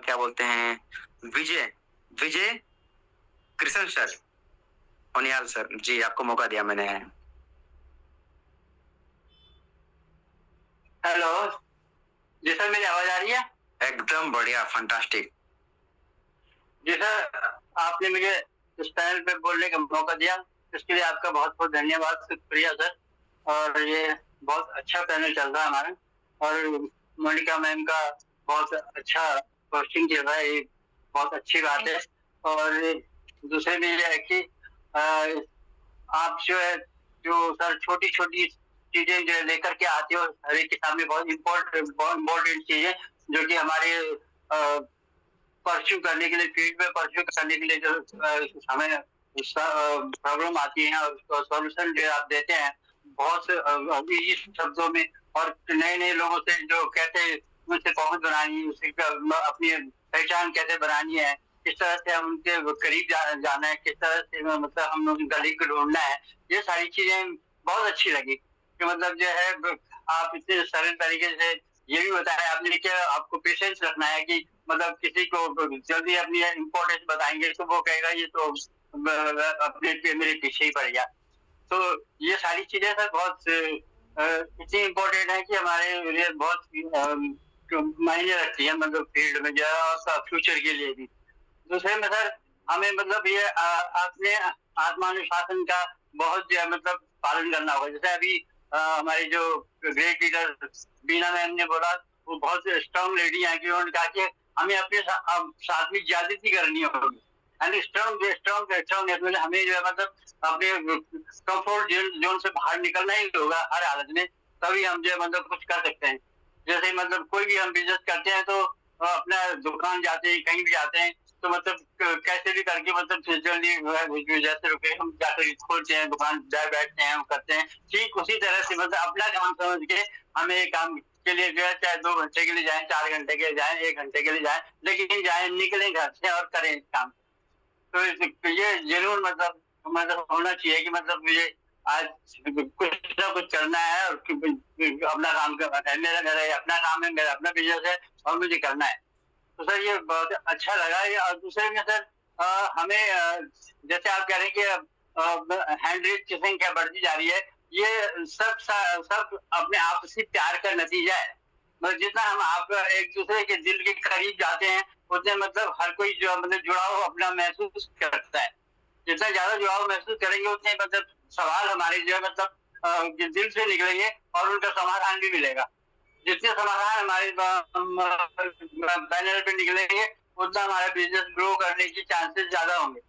क्या बोलते हैं, विजय कृष्ण सर, ओनियाल सर जी, आपको मौका दिया मैंने। हेलो जी सर, मेरी आवाज आ रही है? एकदम बढ़िया, फंटास्टिक। जी सर, आपने मुझे इस पैनल पे बोलने का मौका दिया, इसके लिए आपका बहुत बहुत धन्यवाद, शुक्रिया सर। और ये बहुत अच्छा पैनल चल रहा है हमारा, और मोनिका मैम का बहुत अच्छा पोस्टिंग चल रहा है, ये बहुत अच्छी बात है। और दूसरे में ये है कि आप जो सर छोटी छोटी चीजें जो लेकर के आते हो हर एक के सामने, बहुत इम्पोर्टेंट चीजें जो कि हमारे परस्यू करने के लिए, फील्ड में परस्यू करने के लिए जो हमें प्रॉब्लम आती है और उसका सॉल्यूशन जो आप देते हैं बहुत इजी शब्दों में, और नए नए लोगों से जो कहते हैं उनसे पहुंच बनानी, उसकी अपनी पहचान कैसे बनानी है, किस तरह से हम उनके करीब जाना है, किस तरह से मतलब हम उनकी गली को ढूंढना है, ये सारी चीजें बहुत अच्छी लगी। कि मतलब जो है आप इतने सरल तरीके से ये भी बताया आपने कि आपको पेशेंस रखना है, कि मतलब किसी को जल्दी अपनी इम्पोर्टेंस बताएंगे तो वो कहेगा ये तो अपने मेरे पीछे ही पड़ गया। तो ये सारी चीजें सर बहुत इतनी इम्पोर्टेंट है कि हमारे लिए बहुत मायने रखती है, मतलब फील्ड में जो है फ्यूचर के लिए भी। दूसरे में सर हमें मतलब ये अपने आत्मानुशासन का बहुत जो है मतलब पालन करना होगा। जैसे अभी हमारी जो ग्रेट लीडर बीना मैम ने बोला, वो बहुत स्ट्रांग लेडी है, कि उन्होंने कहा कि हमें अपने साथ में ज्यादती करनी होगी, यानी स्ट्रांग हमें जो है मतलब अपने कंफर्ट जोन से बाहर निकलना ही होगा हर हालत में, तभी हम जो है मतलब कुछ कर सकते हैं। जैसे मतलब कोई भी हम बिजनेस करते हैं तो अपना दुकान जाते हैं, कहीं भी जाते हैं तो मतलब कैसे भी करके मतलब जल्दी जैसे रुपए हम जाकर खोलते हैं दुकान, जाए बैठते हैं, करते हैं, ठीक उसी तरह से मतलब अपना काम समझ के हमें एक काम के लिए जो है चाहे 2 घंटे के लिए जाए, 4 घंटे के लिए जाए, 1 घंटे के लिए जाए, लेकिन जाए निकले घर से और करें काम। तो ये जरूर मतलब होना चाहिए कि मतलब मुझे आज कुछ ना कुछ करना है और अपना काम करना है, मेरा घर है, अपना काम है, मेरा अपना बिजनेस है और मुझे करना है। तो सर ये बहुत अच्छा लगा। और दूसरे में सर हमें जैसे आप कह रहे हैं कि हैंड रेज की संख्या बढ़ती जा रही है, ये सब अपने आपसी प्यार का नतीजा है। मतलब जितना हम आप एक दूसरे के दिल के करीब जाते हैं उतने मतलब हर कोई जो मतलब जुड़ाव अपना महसूस करता है। जितना ज्यादा जुड़ाव महसूस करेंगे उतने मतलब सवाल हमारे जो है मतलब दिल से निकलेंगे और उनका समाधान भी मिलेगा। जितने समाधान हमारे पैनल पे निकलेंगे उतना हमारा बिजनेस ग्रो करने की चांसेस ज्यादा होंगे।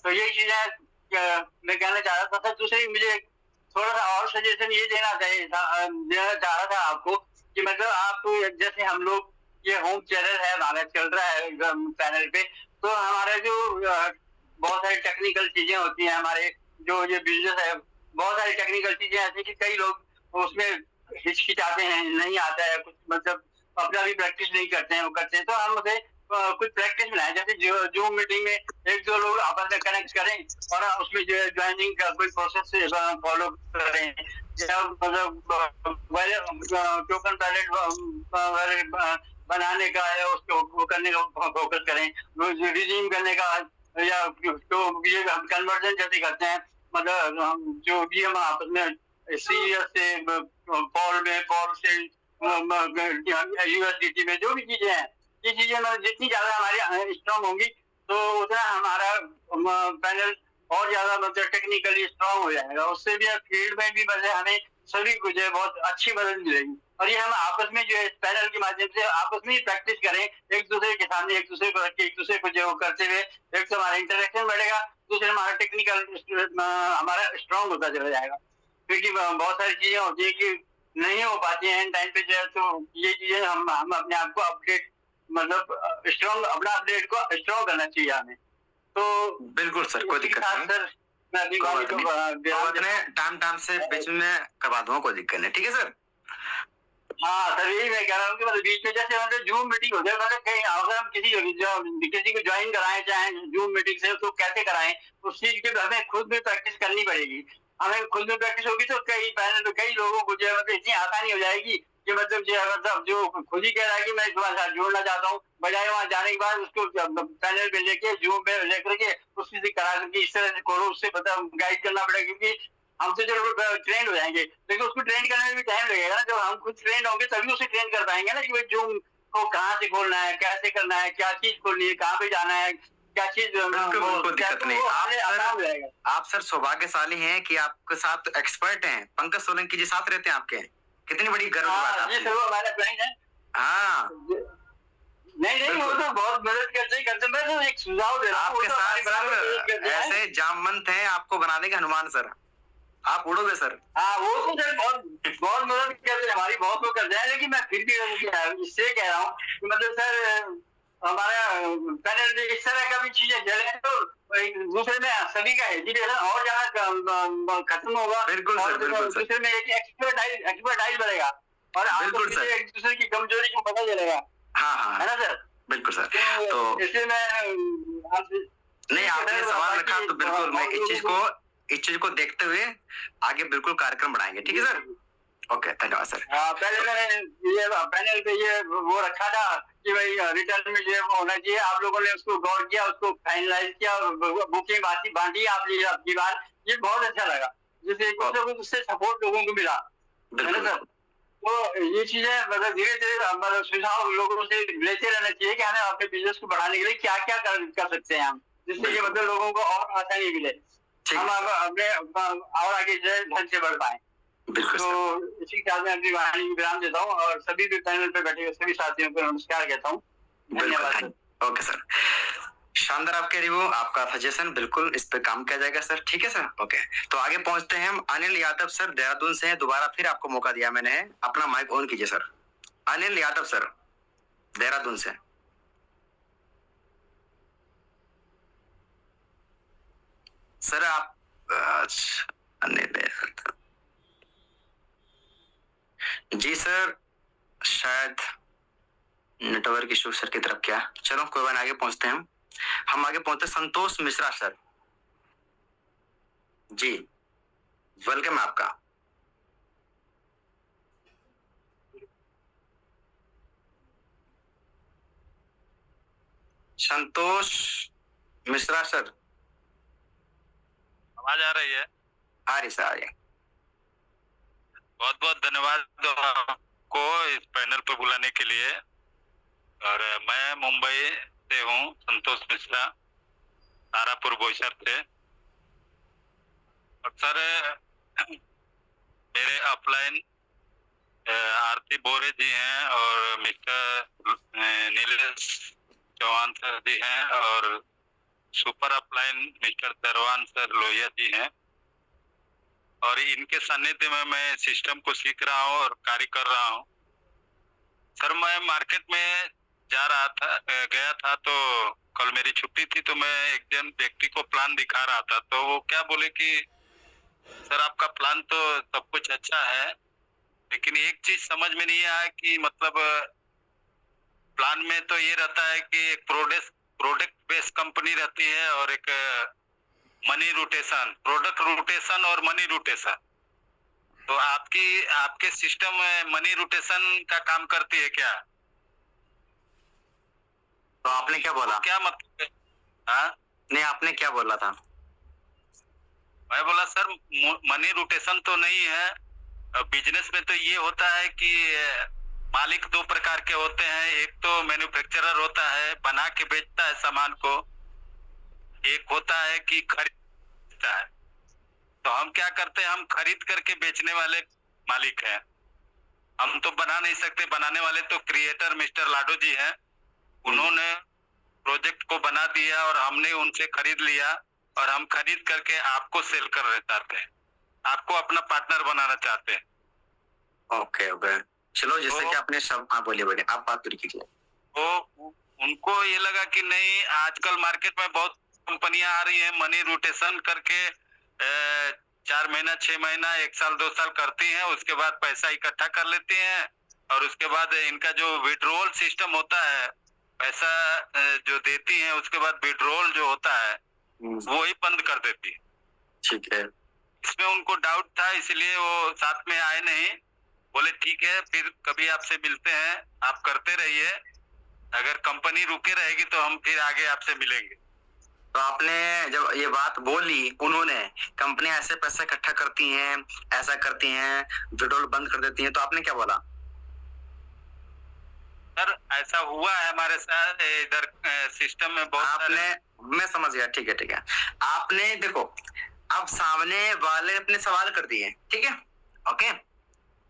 तो यही चीजें मैं कहना चाह रहा था। दूसरी मुझे थोड़ा सा और सजेशन ये देना चाह रहा था आपको, कि मतलब आप जैसे हम लोग ये होम चैनल है हमारा चल रहा है पैनल पे, तो हमारा जो बहुत सारी टेक्निकल चीजें होती हैं, हमारे जो ये बिजनेस है बहुत सारी टेक्निकल चीजें ऐसी कि कई लोग उसमें हिचकिचाते हैं, नहीं आता है कुछ, मतलब अपना भी प्रैक्टिस नहीं करते हैं, वो करते हैं। तो हम उसे कुछ प्रैक्टिस बनाए, जैसे जूम मीटिंग में एक दो लोग आपस में कनेक्ट करें और उसमें जो है ज्वाइनिंग का कोई प्रोसेस फॉलो करें, या मतलब टोकन बैलेट बनाने का है उसको करने का फोकस करें, रिडीम करने का, या तो ये हम कन्वर्जन जैसे करते हैं, मतलब हम जो भी हम आपस में सीरियस से पॉल से यूएसडीटी में जो भी चीजें हैं, ये चीजें मतलब जितनी ज्यादा हमारी स्ट्रांग होंगी तो उतना हमारा पैनल और ज्यादा मतलब टेक्निकली स्ट्रांग हो जाएगा, उससे भी फील्ड में भी मतलब हमें सभी को जो है बहुत अच्छी मदद मिलेगी। और ये हम आपस में जो है पैनल के माध्यम से आपस में ही प्रैक्टिस करें, एक दूसरे के सामने एक दूसरे को रख के एक दूसरे को जो करते हुए, एक तो हमारा इंटरेक्शन बढ़ेगा, दूसरे हमारा टेक्निकल हमारा स्ट्रांग होता चला जाएगा। क्योंकि बहुत सारी चीजें होती है कि नहीं हो पाती हैं टाइम पे जो है, तो ये चीजें हम अपने आप को अपडेट मतलब स्ट्रांग अपना अपडेट को स्ट्रांग करना चाहिए हमें। तो बिल्कुल सर, कोई दिक्कत नहीं, सर मैं अभी टाइम से बीच में करवा दूंगा, कोई दिक्कत नहीं, ठीक है सर। हाँ सर, यही मैं कह रहा हूँ कि मतलब बीच में जैसे मतलब जूम मीटिंग हो जाए, मतलब कहीं अगर हम किसी को ज्वाइन कराएं चाहे जूम मीटिंग से, तो कैसे कराएं उस चीज की हमें खुद भी प्रैक्टिस करनी पड़ेगी। हमें खुद में प्रैक्टिस होगी तो कई लोगों को जो है मतलब इतनी आसानी हो जाएगी कि मतलब जो है मतलब जो खुद ही कह रहा है कि मैं तुम्हारे साथ जुड़ना चाहता हूँ, बजाय वहाँ जाने के बाद उसको पैनल पे लेके जूम पे लेकर के उससे करा करके इस तरह से करो, उससे पता गाइड करना पड़ेगा, क्योंकि हम तो चलो ट्रेंड हो जाएंगे लेकिन उसको ट्रेंड करने में भी टाइम लगेगा ना। जब हम खुद ट्रेंड होंगे तभी उसे ट्रेंड कर पाएंगे ना, कि भाई जूम को कहाँ से खोलना है, कैसे करना है, क्या चीज खोलनी है, कहाँ पे जाना है, क्या चीज बिल्कुल दिक्कत नहीं। आप सर सौभाग्यशाली हैं कि आपके साथ एक्सपर्ट हैं, पंकज सोलंकी जी साथ रहते हैं आपके, कितनी बड़ी गर्व की बात है। हमारा क्लाइंट है। हाँ नहीं वो तो बहुत मदद करते मैं तो एक सुझाव दे रहा हूँ आपके साथ ऐसे जामवंत हैं, आपको बना देंगे हनुमान सर, आप उड़ोगे सर। हाँ वो तो सर बहुत मदद करते हैं, हमारी बहुत वो करते हैं, लेकिन मैं फिर भी इससे कह रहा हूँ कि मतलब सर हमारा पैनल इस तरह का भी चीजें चले तो एक दूसरे में सभी का हेजिटेशन और ज्यादा खत्म होगा। बिल्कुल सर, बिल्कुल सर। दूसरे में एक एक्सपर्टाइज बढ़ेगा और आपको एक दूसरे की कमजोरी को पता चलेगा। हाँ है ना सर? बिल्कुल सर। तो इसलिए मैं नहीं, आपने सवाल रखा तो बिल्कुल मैं इस चीज को देखते हुए आगे बिल्कुल कार्यक्रम बढ़ाएंगे, ठीक है सर। ओके, धन्यवाद सर। पहले मैंने ये पैनल पे ये वो रखा था कि भाई रिटर्न में जो होना चाहिए, आप लोगों ने उसको गौर किया, उसको फाइनलाइज किया, बुकिंग बांटी आपकी बात, ये बहुत अच्छा लगा, जिससे उससे सपोर्ट लोगों को मिला, है ना सर। तो ये चीजें मतलब धीरे धीरे मतलब सुझाव लोगों से लेते रहना चाहिए कि हमें अपने बिजनेस को बढ़ाने के लिए क्या क्या कर सकते हैं हम, जिससे कि मतलब लोगों को और आसानी मिले, हम अपने और आगे जो है ढंग से बढ़ पाए। तो इसी के साथ मैं अपनी वाणी को विराम देता हूँ और सभी भी पैनल पे बैठे हुए सभी साथियों को नमस्कार कहता हूँ। धन्यवाद। ओके सर, शानदार आपके रिव्यू, आपका सजेशन, बिल्कुल इस पे काम किया जाएगा सर, ठीक है सर। ओके, तो आगे पहुंचते हैं हम। अनिल यादव सर देहरादून से हैं, दोबारा फिर आपको मौका दिया मैंने, अपना माइक ऑन कीजिए सर। अनिल यादव सर देहरादून से। सर आप अनिल जी सर, शायद नेटवर्क इशू सर की तरफ क्या, चलो कोई बात, आगे पहुंचते हैं हम आगे पहुंचते संतोष मिश्रा सर जी, वेलकम आपका। संतोष मिश्रा सर, आवाज आ रही है? आ रही सर, आ रही है। बहुत बहुत धन्यवाद आपको इस पैनल पर बुलाने के लिए। और मैं मुंबई से हूँ, संतोष मिश्रा, तारापुर बोईसर से। और सर मेरे अपलाइन आरती बोरे जी हैं और मिस्टर नीलेश चौहान सर जी हैं और super upline mister Darwan sir Lohia ji हैं। और इनके सानिध्य में मैं सिस्टम को सीख रहा हूँ और कार्य कर रहा हूँ। सर मैं मार्केट में गया था तो कल मेरी छुट्टी थी, तो मैं एक जन व्यक्ति को प्लान दिखा रहा था, तो वो क्या बोले कि सर आपका प्लान तो सब कुछ अच्छा है, लेकिन एक चीज समझ में नहीं आया कि मतलब प्लान में तो ये रहता है कि एक प्रोडक्ट बेस्ड कंपनी रहती है और एक मनी रोटेशन, प्रोडक्ट रोटेशन और मनी रोटेशन। तो आपके सिस्टम में मनी रोटेशन का काम करती है क्या? तो आपने क्या बोला? क्या मतलब है? हाँ, नहीं, आपने क्या बोला था? मैं बोला सर मनी रोटेशन तो नहीं है। बिजनेस में तो ये होता है कि मालिक दो प्रकार के होते हैं। एक तो मैन्युफैक्चरर होता है, बना के बेचता है सामान को। एक होता है कि खरीदता है। तो हम क्या करते हैं, हम खरीद करके बेचने वाले मालिक हैं। हम तो बना नहीं सकते, बनाने वाले तो क्रिएटर मिस्टर लाडो जी हैं। उन्होंने प्रोजेक्ट को बना दिया और हमने उनसे खरीद लिया और हम खरीद करके आपको सेल करना चाहते हैं, आपको अपना पार्टनर बनाना चाहते हैं। ओके ओके, चलो जैसे कि आपने सब, हाँ बोलिए बोलिए, आप बात पूरी कीजिए। तो उनको ये लगा कि नहीं, आजकल मार्केट में बहुत कंपनियां आ रही हैं मनी रोटेशन करके 4 महीना 6 महीना 1 साल 2 साल करती हैं, उसके बाद पैसा इकट्ठा कर लेती हैं और उसके बाद इनका जो विड्रॉल सिस्टम होता है, पैसा जो देती हैं उसके बाद विड्रॉल जो होता है वो ही बंद कर देती है। ठीक है, इसमें उनको डाउट था, इसलिए वो साथ में आए नहीं। बोले ठीक है, फिर कभी आपसे मिलते हैं, आप करते रहिए, अगर कंपनी रुके रहेगी तो हम फिर आगे आपसे मिलेंगे। तो आपने जब ये बात बोली, उन्होंने कंपनियां ऐसे पैसे इकट्ठा करती हैं, ऐसा करती हैं, विड्रॉल बंद कर देती हैं, तो आपने क्या बोला? सर ऐसा हुआ है हमारे साथ इधर सिस्टम में बहुत आपने, मैं समझ गया, ठीक है ठीक है। आपने देखो, अब सामने वाले अपने सवाल कर दिए, ठीक है, ओके।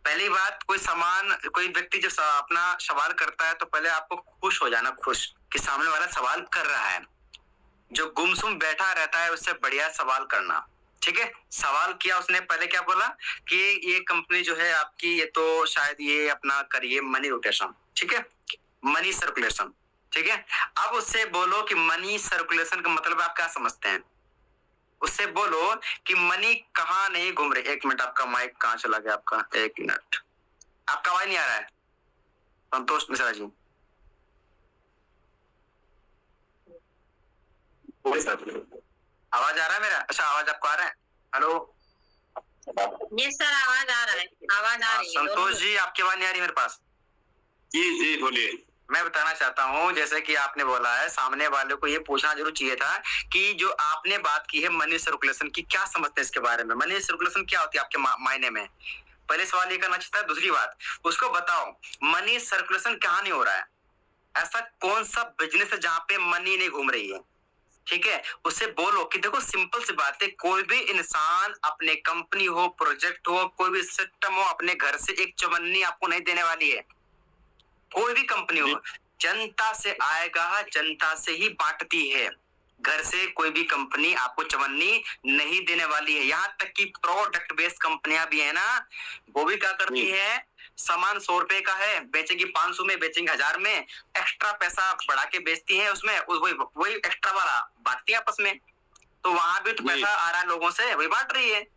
पहली बात, कोई व्यक्ति जब अपना सवाल करता है तो पहले आपको खुश हो जाना, खुश कि सामने वाला सवाल कर रहा है। जो गुमसुम बैठा रहता है उससे बढ़िया सवाल करना, ठीक है। सवाल किया उसने, पहले क्या बोला कि ये कंपनी जो है आपकी, ये तो शायद ये अपना करिए मनी रोटेशन, ठीक है, मनी सर्कुलेशन, ठीक है। अब उससे बोलो कि मनी सर्कुलेशन का मतलब आप क्या समझते हैं। उससे बोलो कि मनी कहाँ नहीं घूम रही। 1 मिनट, आपका माइक कहाँ चला गया आपका? 1 मिनट, आपका आवाज नहीं आ रहा है संतोष मिश्रा जी। आवाज आ रहा है मेरा? अच्छा, आवाज आपको आ रहा है? हेलो, यस सर, आवाज आ रहा है, आवाज आ रही है। संतोष जी, आपकी आवाज नहीं आ रही मेरे पास? जी बोलिए। मैं बताना चाहता हूँ, जैसे कि आपने बोला है, सामने वाले को ये पूछना जरूर चाहिए था कि जो आपने बात की है मनी सर्कुलेशन की, क्या समझते हैं इसके बारे में, मनी सर्कुलेशन क्या होती है आपके मायने में। पहले सवाल ये करना चाहिए था। दूसरी बात, उसको बताओ मनी सर्कुलेशन कहाँ नहीं हो रहा है, ऐसा कौन सा बिजनेस है जहाँ पे मनी नहीं घूम रही है, ठीक है। उससे बोलो कि देखो, सिंपल सी बात है, कोई भी इंसान, अपने कंपनी हो, प्रोजेक्ट हो, कोई भी सिस्टम हो, अपने घर से एक चवन्नी आपको नहीं देने वाली है। कोई भी कंपनी हो, जनता से आएगा, जनता से ही बांटती है। घर से कोई भी कंपनी आपको चवन्नी नहीं देने वाली है। यहाँ तक कि प्रोडक्ट बेस्ड कंपनियां भी है ना, वो भी क्या करती है, सामान 100 रुपए का है, बेचेंगी 500 में, बेचेंगे 1000 में, एक्स्ट्रा पैसा बढ़ा के बेचती है, उसमें वही एक्स्ट्रा वाला बांटती है आपस में। तो वहां भी तो पैसा आ रहा है लोगों से, वही बांट रही है।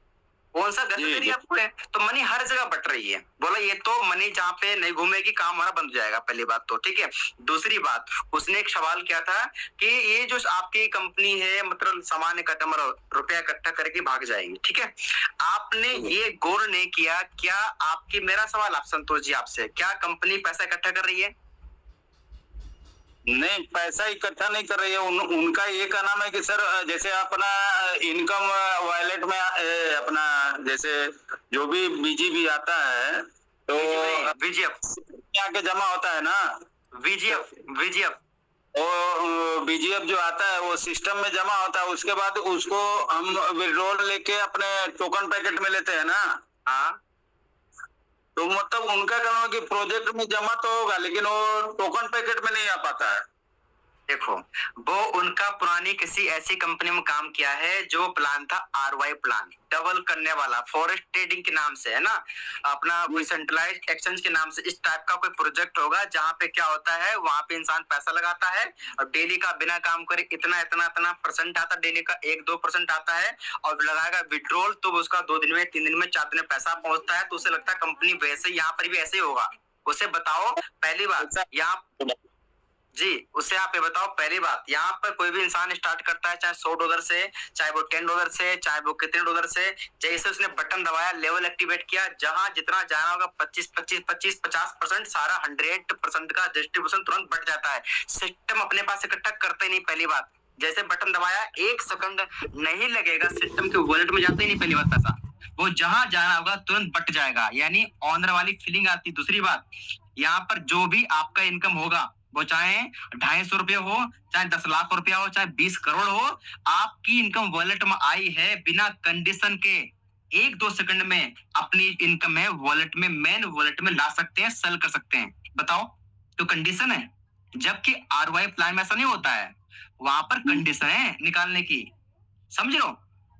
कौन सा घर दे रही है आपको है? तो मनी हर जगह बट रही है। बोला ये तो मनी जहाँ पे नहीं घूमेगी, काम हमारा बंद हो जाएगा, पहली बात तो, ठीक है। दूसरी बात, उसने एक सवाल किया था कि ये जो आपकी कंपनी है, मतलब सामान इकट्ठा, मतलब रुपया इकट्ठा करके भाग जाएगी, ठीक है। आपने ये गौर नहीं किया क्या? आपकी, मेरा सवाल आप संतोष जी आपसे, क्या कंपनी पैसा इकट्ठा कर रही है? नहीं, पैसा इकट्ठा नहीं कर रही है। उनका ये का नाम है कि सर, जैसे अपना इनकम वॉलेट में अपना जैसे जो भी बीजीबी आता है, तो VGF आके जमा होता है ना, VGF वो बीजीएफ जो आता है वो सिस्टम में जमा होता है। उसके बाद उसको हम विड्रॉल लेके अपने टोकन पैकेट में लेते हैं ना। हाँ, तो मतलब उनका कहना है कि प्रोजेक्ट में जमा तो होगा, लेकिन वो टोकन पैकेट में नहीं आ पाता है। देखो, वो उनका पुरानी किसी ऐसी कंपनी में काम किया है जो प्लान था RY प्लान, डबल करने वाला, फॉरेस्ट ट्रेडिंग के नाम से है ना, अपना कोई सेंट्रलाइज्ड एक्सचेंज के नाम से, इस टाइप का कोई प्रोजेक्ट होगा जहाँ पे क्या होता है, वहां पे इंसान पैसा लगाता है और डेली का बिना काम करे इतना इतना इतना परसेंट आता है, डेली का 1-2% आता है, और लगाएगा विड्रॉल, तो उसका 2 दिन में, 3 दिन में, 4 दिन में पैसा पहुंचता है। तो उसे लगता है कंपनी वैसे यहाँ पर भी ऐसे ही होगा। उसे बताओ, पहली बात, यहाँ जी, उससे आप ये बताओ, पहली बात, यहाँ पर कोई भी इंसान स्टार्ट करता है चाहे $100 से, चाहे वो $10 से, चाहे वो कितने डॉलर से, जैसे उसने बटन दबाया, लेवल एक्टिवेट किया, जहां जितना जाना होगा 25-50% सारा 100% का डिस्ट्रीब्यूशन तुरंत बढ़ जाता है। सिस्टम अपने पास इकट्ठा करते ही नहीं। पहली बात, जैसे बटन दबाया 1 सेकंड नहीं लगेगा, सिस्टम के वॉलेट में जाते ही नहीं। पहली बात पैसा वो जहां जाना होगा तुरंत बट जाएगा, यानी ऑनर वाली फीलिंग आती। दूसरी बात, यहाँ पर जो भी आपका इनकम होगा, वो चाहे 250 रुपये हो, चाहे 10 लाख रुपया हो, चाहे 20 करोड़ हो, आपकी इनकम वॉलेट में आई है बिना कंडीशन के। 1-2 सेकंड में अपनी इनकम है वॉलेट में, मेन वॉलेट में ला सकते हैं, सेल कर सकते हैं। बताओ, तो कंडीशन है। जबकि ROI प्लान में ऐसा नहीं होता है, वहां पर कंडीशन है निकालने की, समझ लो,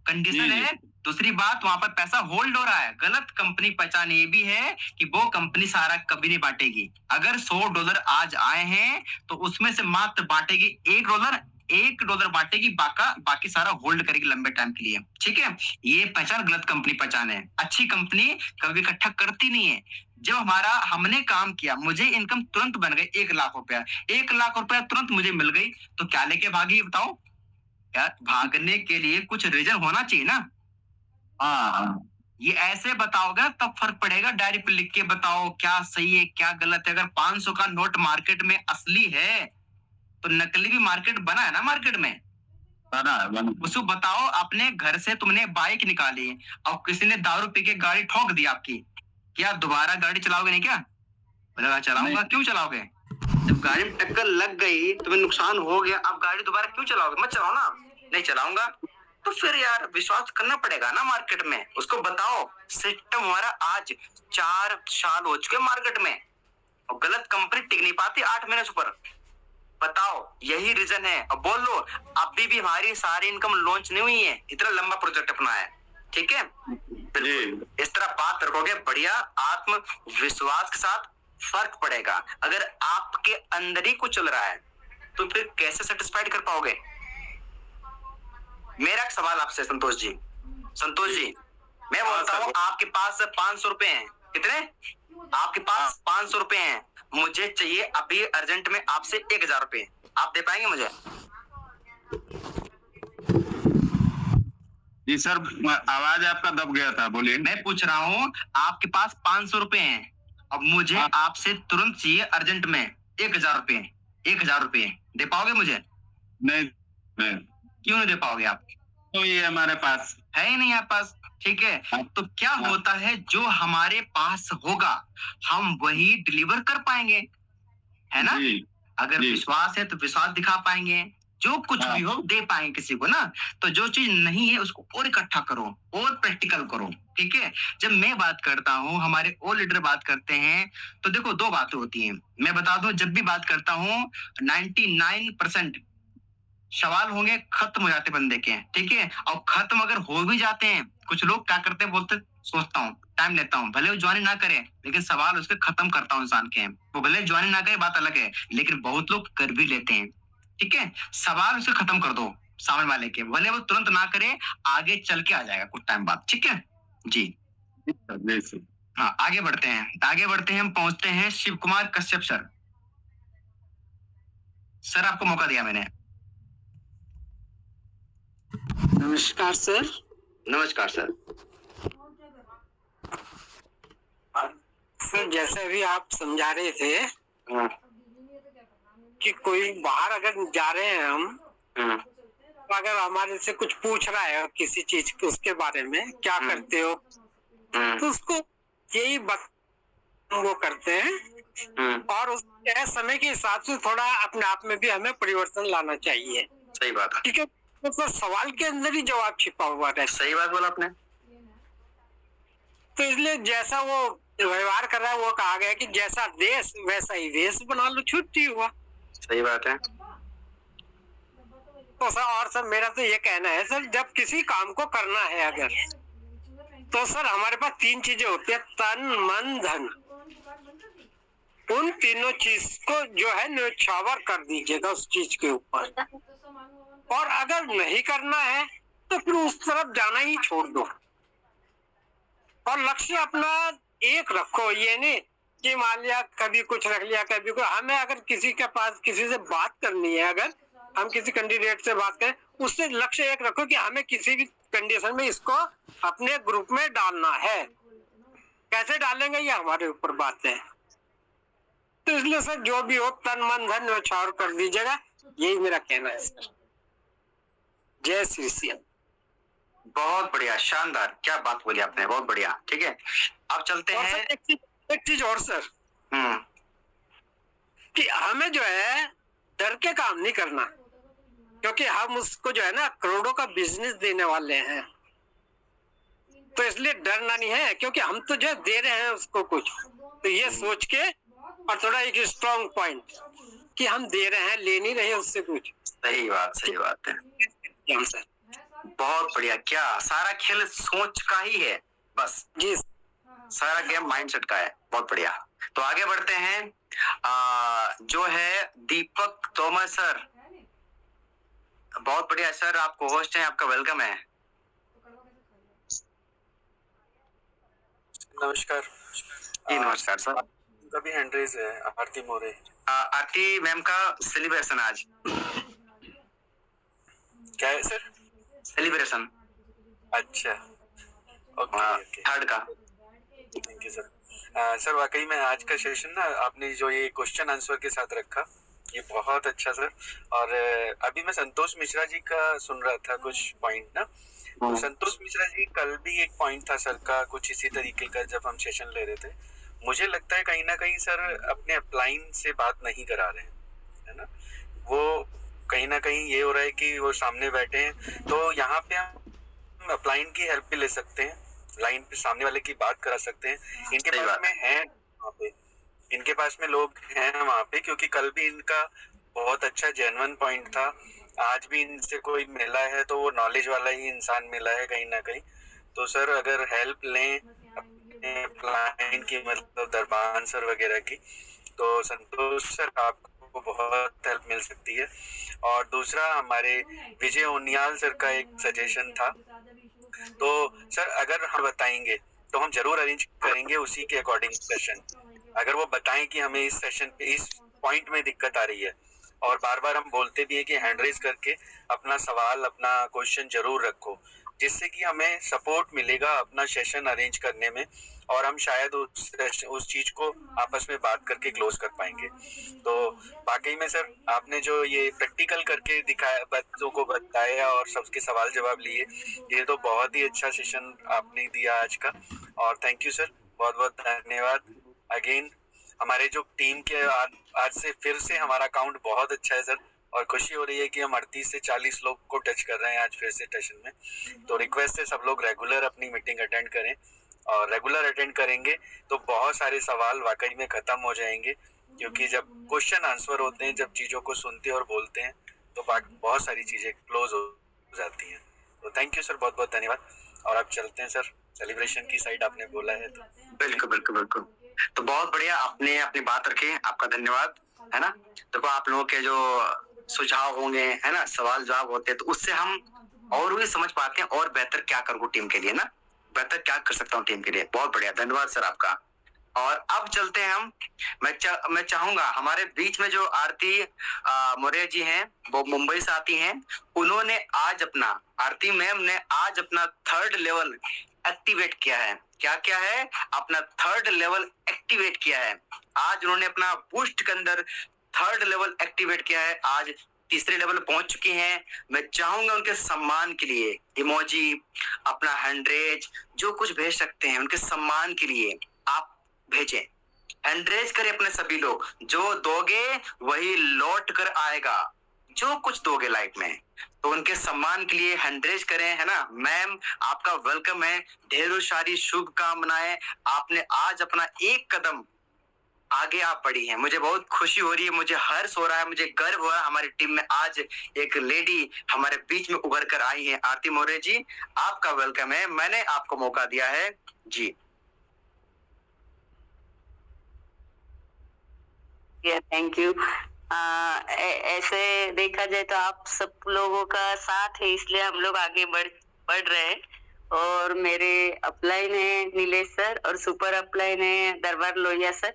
कंडीशन है। दूसरी बात, वहां पर पैसा होल्ड हो रहा है। गलत कंपनी पहचान ये भी है कि वो कंपनी सारा कभी नहीं बांटेगी। अगर $100 आज आए हैं तो उसमें से मात्र बांटेगी $1 बांटेगी, बाकी सारा होल्ड करेगी लंबे टाइम के लिए। ठीक है, ये पहचान गलत कंपनी पहचान है। अच्छी कंपनी कभी इकट्ठा करती नहीं है। जब हमने काम किया, मुझे इनकम तुरंत बन गई 1 लाख रुपया, 1 लाख रुपया तुरंत मुझे मिल गई, तो क्या लेके भागी बताओ यार? भागने के लिए कुछ रीजन होना चाहिए ना। ये ऐसे बताओगे तब फर्क पड़ेगा। डायरी पे लिख के बताओ क्या सही है क्या गलत है। अगर 500 का नोट मार्केट में असली है तो नकली भी मार्केट बना है ना, मार्केट में बना। उसको बताओ, अपने घर से तुमने बाइक निकाली और किसी ने दारू पी के गाड़ी ठोक दी आपकी, क्या दोबारा गाड़ी चलाओगे नहीं? क्या बोलेगा चलाऊंगा। क्यों चलाओगे? जब गाड़ी में टक्कर लग गई, तुम्हें नुकसान हो गया, अब गाड़ी दोबारा क्यों चलाओगे? मत चलाओ ना। नहीं चलाऊंगा तो फिर यार विश्वास करना पड़ेगा ना मार्केट में। उसको बताओ सिस्टम हमारा आज 4 साल हो चुके मार्केट में और गलत कंपनी टिक नहीं पाती 8 महीने से ऊपर। बताओ, यही रीजन है। अब बोल लो, अभी भी हमारी सारी इनकम लॉन्च नहीं हुई है, इतना लंबा प्रोजेक्ट अपना है। ठीक है, बिल्कुल इस तरह बात रखोगे, बढ़िया आत्मविश्वास के साथ फर्क पड़ेगा। अगर आपके अंदर ही कुछ चल रहा है तो फिर कैसे सेटिस्फाइड कर पाओगे? मेरा एक सवाल आपसे संतोष जी, मैं बोलता हूँ आपके पास 500 रुपए हैं। कितने? आपके पास 500 रुपए हैं। मुझे चाहिए अभी अर्जेंट में आपसे 1000 रुपए, आप दे पाएंगे मुझे? जी सर, आवाज आपका दब गया था, बोलिए। मैं पूछ रहा हूँ, आपके पास 500 रुपए हैं, अब मुझे आपसे तुरंत चाहिए अर्जेंट में 1000 रुपए। 1000 रुपए दे पाओगे मुझे? नहीं। क्यों नहीं दे पाओगे आप? तो ये हमारे पास है ही नहीं आपके पास। ठीक है, तो क्या होता है, जो हमारे पास होगा हम वही डिलीवर कर पाएंगे, है ना? अगर विश्वास है तो विश्वास दिखा पाएंगे, जो कुछ भी हो दे पाएंगे किसी को ना। तो जो चीज नहीं है उसको और इकट्ठा करो और प्रैक्टिकल करो। ठीक है, जब मैं बात करता हूँ, हमारे और लीडर बात करते हैं, तो देखो 2 बातें होती हैं। मैं बता दूं, जब भी बात करता हूँ 99% सवाल होंगे खत्म हो जाते बंदे के। ठीक है, और खत्म अगर हो भी जाते हैं, कुछ लोग क्या करते हैं, बोलते सोचता हूँ, टाइम लेता हूँ, भले वो ज्वाइन ना करे लेकिन सवाल उसके खत्म करता हूँ इंसान के। वो भले ज्वाइन ना करे, बात अलग है, लेकिन बहुत लोग कर भी लेते हैं। ठीक है, सवाल उसके खत्म कर दो सामने वाले के, भले वो तुरंत ना करे, आगे चल के आ जाएगा कुछ टाइम बाद। ठीक है जी। हाँ, आगे बढ़ते हैं। हम पहुंचते हैं शिव कुमार कश्यप सर। सर आपको मौका दिया मैंने। नमस्कार सर। नमस्कार सर। सर, जैसे भी आप समझा रहे थे कि कोई बाहर अगर जा रहे हैं हम, तो अगर हमारे से कुछ पूछ रहा है किसी चीज के, उसके बारे में क्या करते हो, तो उसको यही वो करते हैं। और उस समय के हिसाब से थोड़ा अपने आप में भी हमें परिवर्तन लाना चाहिए। सही बात है। ठीक है, तो सवाल के अंदर ही जवाब छिपा हुआ है। सही बात बोला आपने। तो इसलिए जैसा वो व्यवहार कर रहा है, वो कहा गया कि जैसा देश वैसा ही वेश बना लो, छुट्टी हुआ। सही बात है। तो सर, और सर मेरा तो ये कहना है सर, जब किसी काम को करना है अगर, तो सर हमारे पास 3 चीजें होती है, तन मन धन। उन तीनों चीज को जो है न्यौछावर कर दीजिएगा उस चीज के ऊपर। और अगर नहीं करना है तो फिर उस तरफ जाना ही छोड़ दो और लक्ष्य अपना एक रखो। ये नहीं कि मान लिया कभी कुछ रख लिया, कभी कुछ। हमें अगर किसी के पास किसी से बात करनी है, अगर हम किसी कैंडिडेट से बात करें, उससे लक्ष्य एक रखो कि हमें किसी भी कंडीशन में इसको अपने ग्रुप में डालना है। कैसे डालेंगे ये हमारे ऊपर बात है। तो इसलिए सर जो भी हो तन मन धन न्यौछावर कर दीजिएगा, यही मेरा कहना है सर। जय श्री श्याम। बहुत बढ़िया, शानदार, क्या बात बोली आपने, बहुत बढ़िया। ठीक है, अब चलते हैं। एक चीज और सर, कि हमें जो है डर के काम नहीं करना, क्योंकि हम उसको जो है ना करोड़ों का बिजनेस देने वाले हैं। तो इसलिए डरना नहीं है, क्योंकि हम तो जो दे रहे हैं उसको कुछ, तो ये सोच के, और थोड़ा एक स्ट्रॉन्ग पॉइंट कि हम दे रहे हैं, ले नहीं रहे उससे कुछ। सही बात है सर, बहुत बढ़िया। क्या सारा खेल सोच का ही है, बस जी, सारा गेम माइंडसेट का है। बहुत बढ़िया। तो आगे बढ़ते हैं। जो है दीपक तोमर सर, बहुत बढ़िया सर, आपको होस्ट हैं, आपका वेलकम है। नमस्कार जी नमस्कार सर। उनका भी हैंड रेज है, आरती मोरे। आरती मैम का सेलिब्रेशन आज क्या है सर? सेलिब्रेशन। अच्छा, ओके, थर्ड का। Thank you sir. सर वाकई में आज का सेशन ना आपने जो ये क्वेश्चन आंसर के साथ रखा, ये बहुत अच्छा सर। और अभी मैं संतोष मिश्रा जी का सुन रहा था कुछ पॉइंट ना, तो संतोष मिश्रा जी कल भी एक पॉइंट था सर का कुछ इसी तरीके का, जब हम सेशन ले रहे थे। मुझे लगता है कहीं ना कहीं सर अपने अपलाइन से बात नहीं करा रहे हैं, है ना। वो कहीं ना कहीं ये हो रहा है कि वो सामने बैठे हैं, तो यहाँ पे हम अपलाइन की हेल्प भी ले सकते हैं, लाइन पे सामने वाले की बात करा सकते हैं। इनके पास में है वहाँ पे, इनके पास में लोग हैं वहाँ पे, क्योंकि कल भी इनका बहुत अच्छा जेन्युइन पॉइंट था। आज भी इनसे कोई मिला है तो वो नॉलेज वाला ही इंसान मिला है कहीं ना कहीं। तो सर अगर हेल्प लें अपने क्लाइंट की, मतलब दरबान सर वगैरह की, तो संतोष सर आपको बहुत हेल्प मिल सकती है। और दूसरा हमारे विजय उनियाल सर का एक सजेशन था, तो सर अगर हम बताएंगे तो हम जरूर अरेंज करेंगे उसी के अकॉर्डिंग सेशन। अगर वो बताएं कि हमें इस सेशन पे इस पॉइंट में दिक्कत आ रही है, और बार बार हम बोलते भी है कि हैंड रेज करके अपना सवाल, अपना क्वेश्चन जरूर रखो, जिससे कि हमें सपोर्ट मिलेगा अपना सेशन अरेंज करने में, और हम शायद उस चीज को आपस में बात करके क्लोज कर पाएंगे। तो वाकई में सर आपने जो ये प्रैक्टिकल करके दिखाया, बच्चों को बताया और सबके सवाल जवाब लिए, ये तो बहुत ही अच्छा सेशन आपने दिया आज का। और थैंक यू सर, बहुत बहुत धन्यवाद अगेन। हमारे जो टीम के आज से फिर से हमारा काउंट बहुत अच्छा है सर, और खुशी हो रही है कि हम 38 से 40 लोग को टच कर रहे हैं आज फिर से सेशन में। तो रिक्वेस्ट है सब लोग रेगुलर अपनी मीटिंग अटेंड करें, और रेगुलर अटेंड करेंगे तो बहुत सारे सवाल वाकई में खत्म हो जाएंगे, क्योंकि जब क्वेश्चन आंसर होते हैं, जब चीज़ों को सुनते और बोलते हैं, तो बहुत सारी चीज़ें क्लोज हो जाती हैं। तो थैंक यू सर, बहुत बहुत धन्यवाद। और अब चलते हैं सर सेलिब्रेशन की साइड, आपने बोला है तो। बिल्कुल बिल्कुल बिल्कुल। तो बहुत बढ़िया, आपने अपनी बात रखी, आपका धन्यवाद, है ना। देखो आप लोगों के जो सुझाव होंगे, है ना, सवाल जवाब होते हैं, तो उससे हम और भी समझ पाते हैं और बेहतर क्या करूँ टीम के लिए ना, बेहतर क्या कर सकता हूँ टीम के लिए। बहुत बढ़िया, धन्यवाद सर आपका। और अब चलते हैं हम। मैं चाहूंगा हमारे बीच में जो आरती मोरे जी हैं, वो मुंबई से आती हैं। उन्होंने आज अपना, आरती मैम ने आज अपना 3rd लेवल एक्टिवेट किया है। क्या क्या है? अपना 3rd लेवल एक्टिवेट किया है। आज उन्होंने अपना बूस्ट के अंदर 3rd लेवल एक्टिवेट किया है। आज 3रे लेवल पहुंच चुकी हैं। मैं चाहूंगा उनके सम्मान के लिए इमोजी, अपना हैंड रेज, जो कुछ भेज सकते हैं उनके सम्मान के लिए आप भेजें। हैंड रेज करें अपने सभी लोग। जो दोगे वही लौट कर आएगा, जो कुछ दोगे लाइफ में, तो उनके सम्मान के लिए हैंड रेज करें, है ना। मैम आपका वेलकम है, ढेरों सारी शुभकामनाएं। आपने आज अपना एक कदम आगे आप बढ़ी हैं। मुझे बहुत खुशी हो रही है, मुझे हर्ष हो रहा है, मुझे गर्व हो रहा है। हमारी टीम में आज एक लेडी हमारे बीच में उभर कर आई है। आरती मोरे जी, आपका वेलकम है, मैंने आपको मौका दिया है जी। Thank you. ऐसे देखा जाए तो आप सब लोगों का साथ है, इसलिए हम लोग आगे बढ़ रहे हैं। और मेरे अपलाइन है नीलेश सर, और सुपर अपलाइन है दरबार लोहिया सर।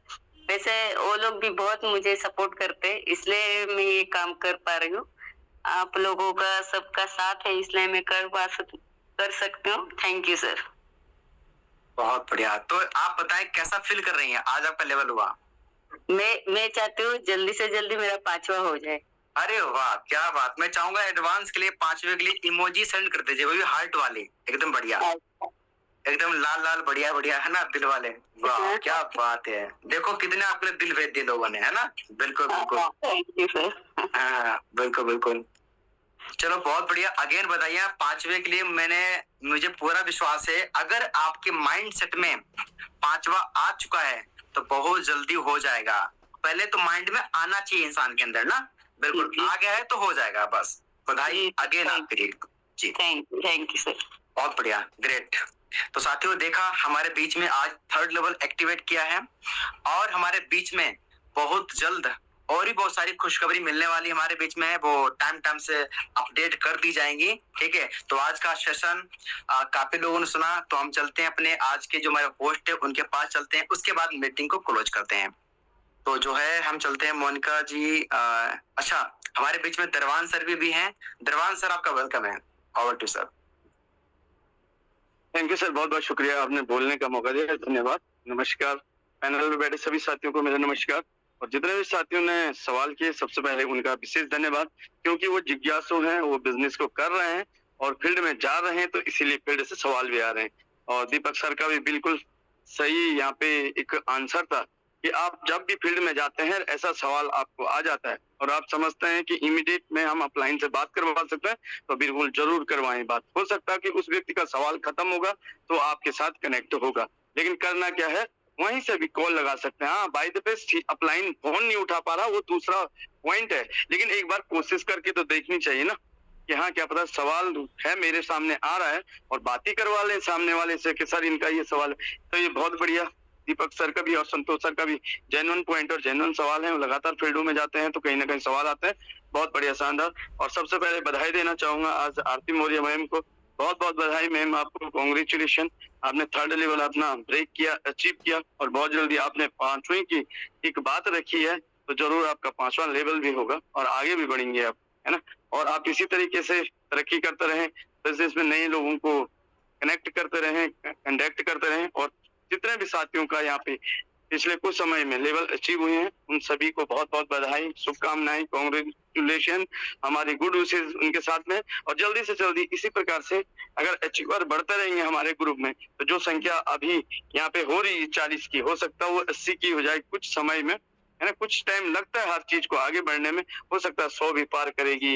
वैसे वो लोग भी बहुत मुझे सपोर्ट करते हैं, इसलिए मैं ये काम कर पा रही हूँ। आप लोगों का सबका साथ है, इसलिए मैं कर सकती हूँ। Thank you sir. बहुत बढ़िया। तो आप बताएं कैसा फील कर रही हैं, आज आपका लेवल हुआ? मैं चाहती हूँ जल्दी से जल्दी मेरा 5वां हो जाए। अरे वाह, क्या बात। मैं चाहूंगा एडवांस के लिए 5वें के लिए इमोजी सेंड कर दीजिए, वो भी हार्ट वाले, एकदम बढ़िया, एकदम लाल लाल बढ़िया बढ़िया, है ना, दिल वाले। वाह क्या बात है। देखो कितने आपके दिल भेज दिए लोगों ने, है ना। बिल्कुल बिल्कुल। Thank you sir. हाँ बिल्कुल बिल्कुल। चलो बहुत बढ़िया। अगेन बताइए, 5वें के लिए मुझे पूरा विश्वास है, अगर आपके माइंड सेट में 5वां आ चुका है तो बहुत जल्दी हो जाएगा। पहले तो माइंड में आना चाहिए इंसान के अंदर ना। बिल्कुल आ गया है तो हो जाएगा। बस बधाई अगेन आपके लिए जी। Thank you sir. बहुत बढ़िया, ग्रेट। तो साथियों देखा, हमारे बीच में आज 3rd लेवल एक्टिवेट किया है और हमारे बीच में बहुत जल्द और भी बहुत सारी खुशखबरी मिलने वाली हमारे बीच में है, वो टाइम से अपडेट कर दी जाएंगी। ठीक है, तो आज का सेशन काफी लोगों ने सुना, तो हम चलते हैं अपने आज के जो हमारे होस्ट है उनके पास चलते हैं, उसके बाद मीटिंग को क्लोज करते हैं। तो जो है हम चलते हैं मोनिका जी। अच्छा, हमारे बीच में दरवान सर भी हैं। दरवान सर आपका वेलकम है, over to sir. Thank you sir, बहुत बहुत शुक्रिया, आपने बोलने का मौका दिया, धन्यवाद। नमस्कार पैनल में बैठे सभी साथियों को मेरा नमस्कार, और जितने भी साथियों ने सवाल किए सबसे पहले उनका विशेष धन्यवाद, क्योंकि वो जिज्ञासु हैं, वो बिजनेस को कर रहे हैं और फील्ड में जा रहे हैं, तो इसीलिए फील्ड से सवाल भी आ रहे हैं। और दीपक सर का भी बिल्कुल सही यहाँ पे एक आंसर था कि आप जब भी फील्ड में जाते हैं ऐसा सवाल आपको आ जाता है और आप समझते हैं कि इमीडिएट में हम अपलाइन से बात करवा सकते हैं, तो बिल्कुल जरूर करवाएं बात। हो सकता है कि उस व्यक्ति का सवाल खत्म होगा तो आपके साथ कनेक्ट होगा, लेकिन करना क्या है, वहीं से भी कॉल लगा सकते हैं। हाँ, by the way upline phone नहीं उठा पा रहा, वो दूसरा पॉइंट है, लेकिन एक बार कोशिश करके तो देखनी चाहिए ना कि हाँ क्या पता सवाल है मेरे सामने आ रहा है और बात ही करवा लें सामने वाले से कि सर इनका ये सवाल है। तो ये बहुत बढ़िया, दीपक सर का भी और संतोष सर का भी जेन्युइन पॉइंट और जेन्युइन सवाल है। लगातार फील्डों में जाते हैं तो कहीं ना कहीं सवाल आते हैं, बहुत बढ़िया, शानदार। और सबसे पहले बधाई देना चाहूंगा आज आरती मौर्य मैम को, बहुत बहुत बधाई मैम, आपको कॉन्ग्रेचुलेशन। आपने 3rd लेवल अपना ब्रेक किया, अचीव किया, और बहुत जल्दी आपने 5वीं की एक बात रखी है, तो जरूर आपका 5वां लेवल भी होगा और आगे भी बढ़ेंगे आप, है ना। और आप इसी तरीके से तरक्की करते रहें, बिजनेस में नए लोगों को कनेक्ट करते रहें, कंडक्ट करते रहें, और जितने भी साथियों का यहाँ पे पिछले कुछ समय में लेवल अचीव हुए हैं उन सभी को बहुत बहुत बधाई, शुभकामनाएं, कांग्रेचुलेशन, हमारी गुड विशेष उनके साथ में। और जल्दी से जल्दी इसी प्रकार से अगर अचीवर बढ़ते रहेंगे हमारे ग्रुप में, तो जो संख्या अभी यहाँ पे हो रही है 40 की, हो सकता है वो 80 की हो जाए कुछ समय में, है ना। कुछ टाइम लगता है हर चीज को आगे बढ़ने में, हो सकता है 100 भी पार करेगी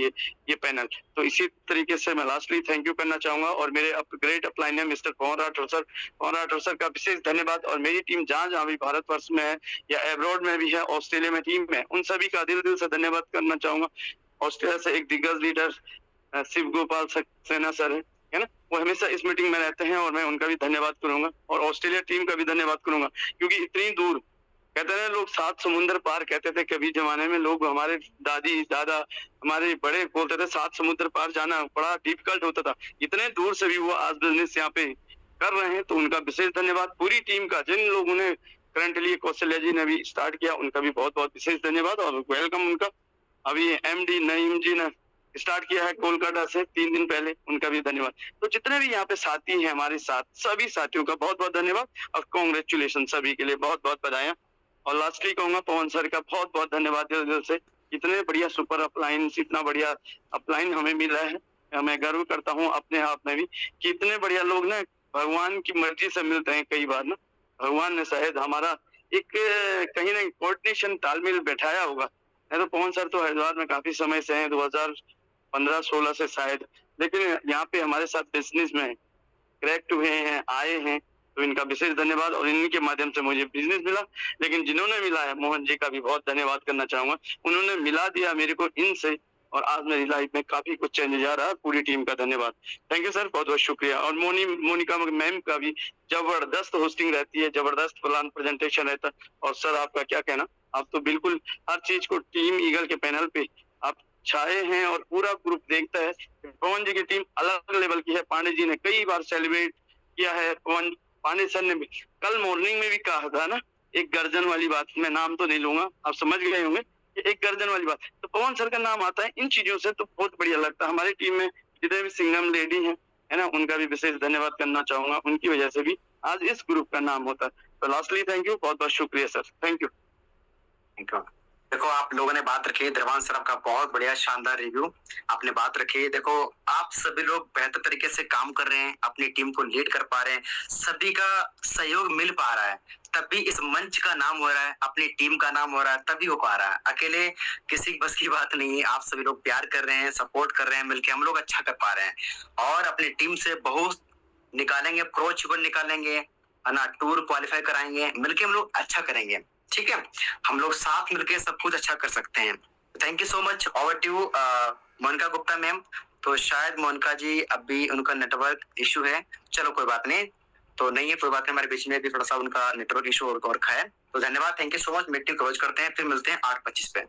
ये पैनल। तो इसी तरीके से मैं लास्टली थैंक यू करना चाहूंगा, और मेरे ग्रेट अपलाइन है मिस्टर पवन राठौर सर का विशेष धन्यवाद। और मेरी टीम जहाँ भी भारतवर्ष में है या एब्रॉड में भी है, ऑस्ट्रेलिया में टीम में, उन सभी का दिल से धन्यवाद करना चाहूंगा। ऑस्ट्रेलिया से एक दिग्गज लीडर शिव गोपाल सक्सेना सर है ना, वो हमेशा इस मीटिंग में रहते हैं और मैं उनका भी धन्यवाद करूंगा, और ऑस्ट्रेलिया टीम का भी धन्यवाद करूंगा, क्योंकि इतनी दूर, कहते हैं लोग 7 समुद्र पार, कहते थे कभी जमाने में लोग, हमारे दादी दादा हमारे बड़े बोलते थे 7 समुद्र पार जाना बड़ा डिफिकल्ट होता था, इतने दूर से भी वो आज बिजनेस यहाँ पे कर रहे हैं, तो उनका विशेष धन्यवाद। पूरी टीम का, जिन लोगों ने करंटली कौशल्या जी ने भी स्टार्ट किया, उनका भी बहुत बहुत विशेष धन्यवाद और वेलकम उनका। अभी MD नईम जी ने स्टार्ट किया है कोलकाता से 3 दिन पहले, उनका भी धन्यवाद। तो जितने भी यहाँ पे साथी हैं हमारे साथ, सभी साथियों का बहुत बहुत धन्यवाद और कांग्रेचुलेशन, सभी के लिए बहुत बहुत बधाई। और लास्टली कहूंगा पवन सर का बहुत बहुत धन्यवाद दिल से, इतने बढ़िया सुपर अपलाइन, इतना बढ़िया अपलाइन हमें मिला है। मैं गर्व करता हूँ अपने आप में भी कि इतने बढ़िया लोग ना भगवान की मर्जी से मिलते हैं। कई बार ना भगवान ने शायद हमारा एक कहीं ना कोऑर्डिनेशन तालमेल बैठाया होगा। नहीं तो पवन सर तो हरिद्वार में काफी समय से हैं, 2015-16 से शायद, लेकिन यहाँ पे हमारे साथ बिजनेस में करेक्ट हुए हैं, आए हैं, तो इनका विशेष धन्यवाद। और इनके माध्यम से मुझे बिजनेस मिला, लेकिन जिन्होंने मिला है मोहन जी का भी बहुत धन्यवाद करना चाहूंगा, उन्होंने मिला दिया मेरे को इनसे, और आज मेरी लाइफ में काफी कुछ चेंज आ रहा है। पूरी टीम का धन्यवाद, थैंक यू सर, बहुत बहुत शुक्रिया। और मोनिका मैम का भी जबरदस्त होस्टिंग रहती है, जबरदस्त प्लान प्रेजेंटेशन रहता है। और सर आपका क्या कहना, आप तो बिल्कुल हर चीज को टीम ईगल के पैनल पे आप छाए हैं और पूरा ग्रुप देखता है। पवन जी की टीम अलग लेवल की है, पांडे जी ने कई बार सेलिब्रेट किया है, पवन पांडे सर ने भी कल मॉर्निंग में भी कहा था ना एक गर्जन वाली बात, मैं नाम तो नहीं लूंगा, आप समझ गए होंगे, एक गर्जन वाली बात, तो पवन सर का नाम आता है इन चीजों से, तो बहुत बढ़िया लगता है। हमारी टीम में जितने भी सिंगम लेडी हैं, है ना, उनका भी विशेष धन्यवाद करना चाहूंगा, उनकी वजह से भी आज इस ग्रुप का नाम होता है। तो लास्टली थैंक यू, बहुत बहुत शुक्रिया सर, थैंक यू। देखो आप लोगों ने बात रखी, द्रवान सर आपका बहुत बढ़िया शानदार रिव्यू आपने बात रखी। देखो आप सभी लोग बेहतर तरीके से काम कर रहे हैं, अपनी टीम को लीड कर पा रहे हैं, सभी का सहयोग मिल पा रहा है, तभी इस मंच का नाम हो रहा है, अपनी टीम का नाम हो रहा है, तभी हो पा रहा है। अकेले किसी बस की बात नहीं है, आप सभी लोग प्यार कर रहे हैं, सपोर्ट कर रहे हैं, मिलकर हम लोग अच्छा कर पा रहे हैं और अपनी टीम से बहुत निकालेंगे, प्रो चिकन निकालेंगे, है ना, टूर क्वालिफाई कराएंगे, मिलके हम लोग अच्छा करेंगे। ठीक है, हम लोग साथ मिलके सब कुछ अच्छा कर सकते हैं। Thank you so much. Over to Monika Gupta ma'am. तो शायद मोनिका जी अभी उनका नेटवर्क इशू है, चलो कोई बात नहीं, तो नहीं है कोई बात नहीं, हमारे बीच में भी थोड़ा सा उनका नेटवर्क इशू और रखा है। तो धन्यवाद, thank you so much. Meeting close करते हैं, फिर मिलते हैं 8:25 पे।